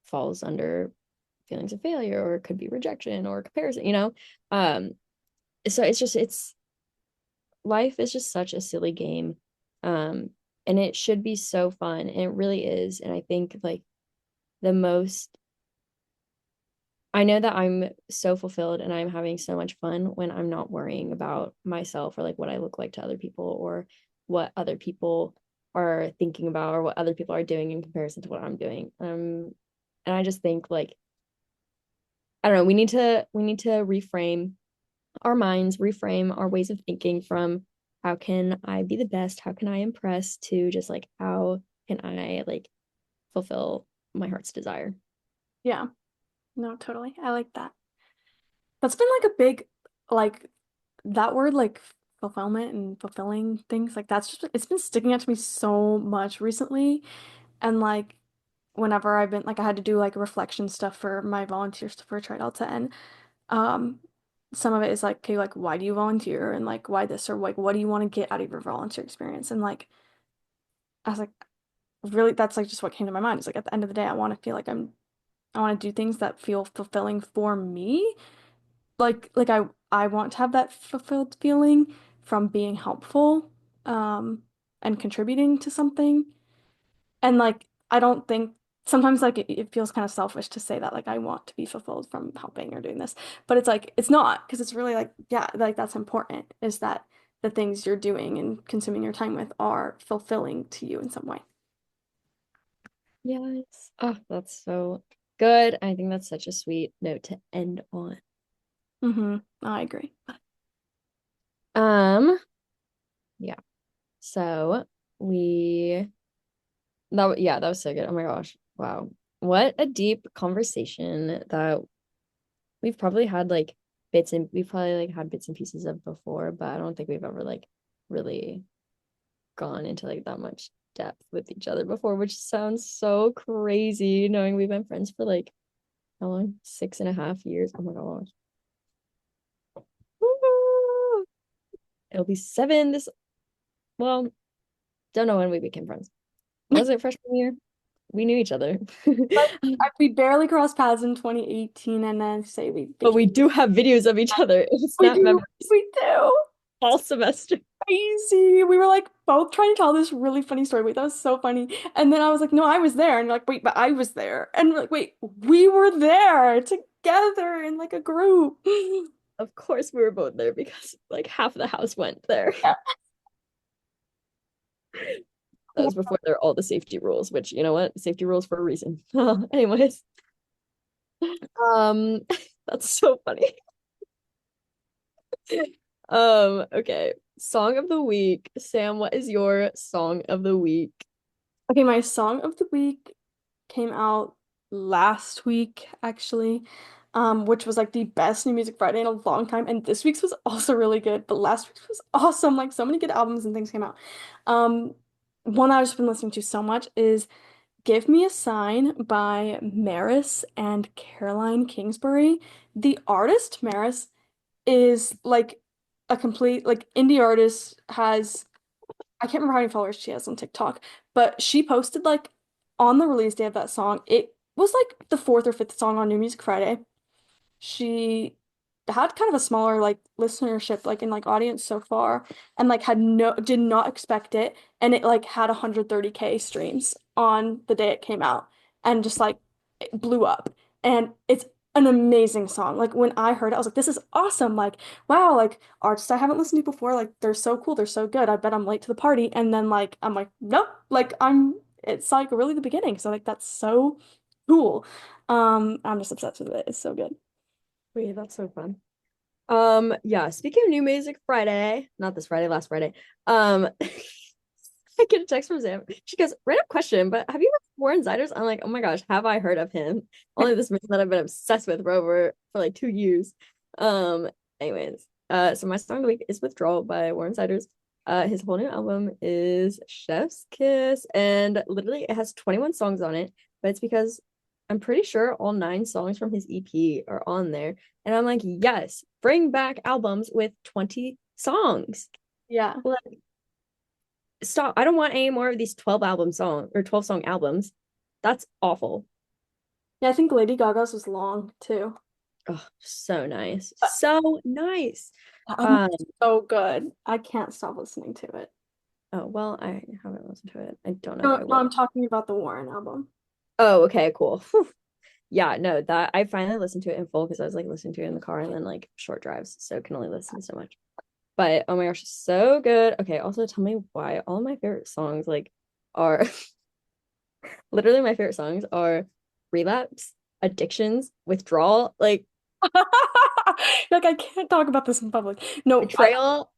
falls under feelings of failure, or it could be rejection or comparison. Um, so it's life is just such a silly game. Um, and it should be so fun, and it really is. And I think like the most I know that I'm so fulfilled and I'm having so much fun when I'm not worrying about myself or like what I look like to other people or what other people are thinking about or what other people are doing in comparison to what I'm doing. And I just think like I don't know, we need to reframe our minds, reframe our ways of thinking from how can I be the best? How can I impress to just like how can I like fulfill my heart's desire? Yeah. No, totally. I like that. That's been like a big like that word like fulfillment and fulfilling things like that's just it's been sticking out to me so much recently. And like whenever I've been like I had to do like reflection stuff for my volunteer stuff for Tri Delta, and um some of it is like, okay, like why do you volunteer and like why this or like what do you want to get out of your volunteer experience? And like I was like really that's like just what came to my mind. It's like at the end of the day I want to feel like I want to do things that feel fulfilling for me. Like I want to have that fulfilled feeling from being helpful um and contributing to something. And like I don't think sometimes like it feels kind of selfish to say that like I want to be fulfilled from helping or doing this. But it's like it's not because it's really like yeah, like that's important is that the things you're doing and consuming your time with are fulfilling to you in some way. Yes. Oh, that's so good. I think that's such a sweet note to end on. Mm-hmm. I agree. Um, yeah. So we that was so good. Oh my gosh. Wow. What a deep conversation that we've probably like had bits and pieces of before, but I don't think we've ever like really gone into like that much depth with each other before, which sounds so crazy knowing we've been friends for like how long? 6.5 years. Oh my gosh. Woo! It'll be 7 this, well, don't know when we became friends. Was it freshman year? We knew each other. Like we barely crossed paths in 2018 and then say we But became we do have videos of each other in we Snap do memories we do. all semester. crazy. We were like both trying to tell this really funny story. Wait, that was so funny. And then I was like, no, I was there. And you're like, wait, but I was there. And we're like, wait, we were there together in like a group. Of course we were both there because like half the house went there. Yeah. That was before there were all the safety rules, which you know what? Safety rules for a reason. Anyways, um, that's so funny. Okay. Song of the week. Sam, what is your song of the week? Okay, my song of the week came out last week, actually, which was like the best New Music Friday in a long time. And this week's was also really good, but last week's was awesome. Like so many good albums and things came out. Um, one I've just been listening to so much is Give Me a Sign by Maris and Caroline Kingsbury. The artist Maris is like a complete like indie artist, has I can't remember how many followers she has on TikTok, but she posted like on the release day of that song, it was like the fourth or fifth song on New Music Friday. She had kind of a smaller like listenership like in like audience so far, and like had no did not expect it, and it like had 130K streams on the day it came out, and just like it blew up. And it's an amazing song. Like when I heard it, I was like, this is awesome. Like, wow, like artists I haven't listened to before, like they're so cool, they're so good. I bet I'm late to the party. And then like I'm like, nope, like it's like really the beginning. So like that's so cool. I'm just obsessed with it. It's so good. Wait, that's so fun. Yeah, speaking of New Music Friday, not this Friday, last Friday. I get a text from Sam. She goes, random question, but have you heard of Warren Ziders? I'm like, oh my gosh, have I heard of him? Only this man that I've been obsessed with for like 2 years. Um, anyways, so my song of the week is Withdrawal by Warren Ziders. His whole new album is Chef's Kiss, and literally it has 21 songs on it, but it's because I'm pretty sure all 9 songs from his EP are on there. And I'm like, yes, bring back albums with 20 songs. Yeah. Like, stop. I don't want any more of these 12 song albums. That's awful. Yeah, I think Lady Gaga's was long too. Oh, so nice. But So nice. that album Um, was so good. I can't stop listening to it. oh well, I haven't listened to it. I don't know if No, I no, will. I'm talking about the Warren album. Oh, okay, cool. Whew. Yeah, no, that I finally listened to it in full because I was like listening to it in the car and then like short drives, so can only listen so much. But oh my gosh, so good. Okay, also tell me why all my favorite songs like are literally my favorite songs are Relapse, Addictions, Withdrawal, like Like I can't talk about this in public. No, Betrayal.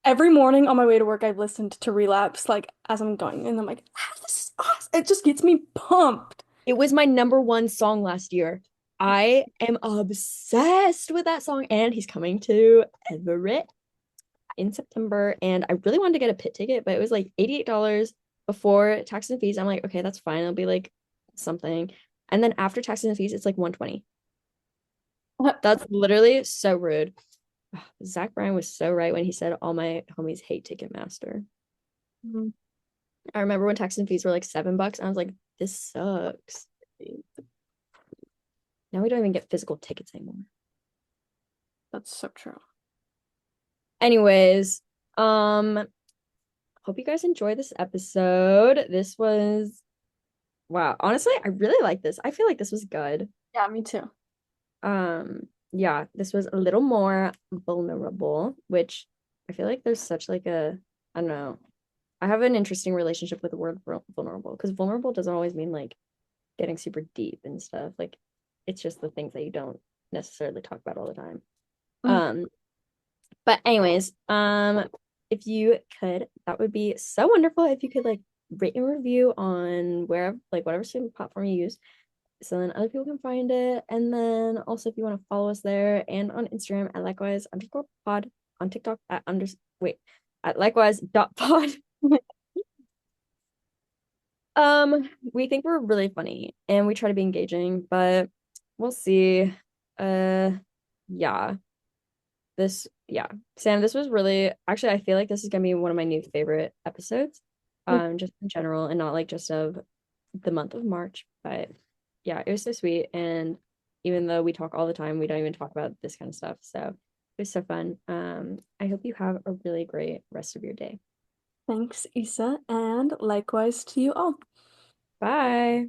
every morning on my way to work, I've listened to Relapse like as I'm going, and I'm like, this is awesome. It just gets me pumped. It was my number one song last year. I am obsessed with that song, and he's coming to Everett in September. And I really wanted to get a pit ticket, but it was like $88 before taxes and fees. I'm like, okay, that's fine. It'll be like something. And then after taxes and fees, it's like 120. That's literally so rude. Zach Bryan was so right when he said all my homies hate Ticketmaster. Mhm. I remember when taxes and fees were like $7. I was like, this sucks. Now we don't even get physical tickets anymore. That's so true. Anyways, hope you guys enjoyed this episode. This was wow. Honestly, I really like this. I feel like this was good. Yeah, me too. Yeah, this was a little more vulnerable, which I feel like there's such like a I don't know. I have an interesting relationship with the word vulnerable because vulnerable doesn't always mean like getting super deep and stuff. Like it's just the things that you don't necessarily talk about all the time. Mhm. Um, but anyways, if you could, that would be so wonderful if you could like rate and review on wherever, like whatever streaming platform you use, so then other people can find it. And then also if you want to follow us there and on Instagram at likewise underscore pod, on TikTok at at likewise dot pod. We think we're really funny and we try to be engaging, but we'll see. Uh, yeah. Yeah. Sam, this was really actually I feel like this is gonna be one of my new favorite episodes. Just in general and not like just of the month of March. But yeah, it was so sweet. And even though we talk all the time, we don't even talk about this kind of stuff. So It was so fun. I hope you have a really great rest of your day. Thanks, Issa, and likewise to you all. Bye.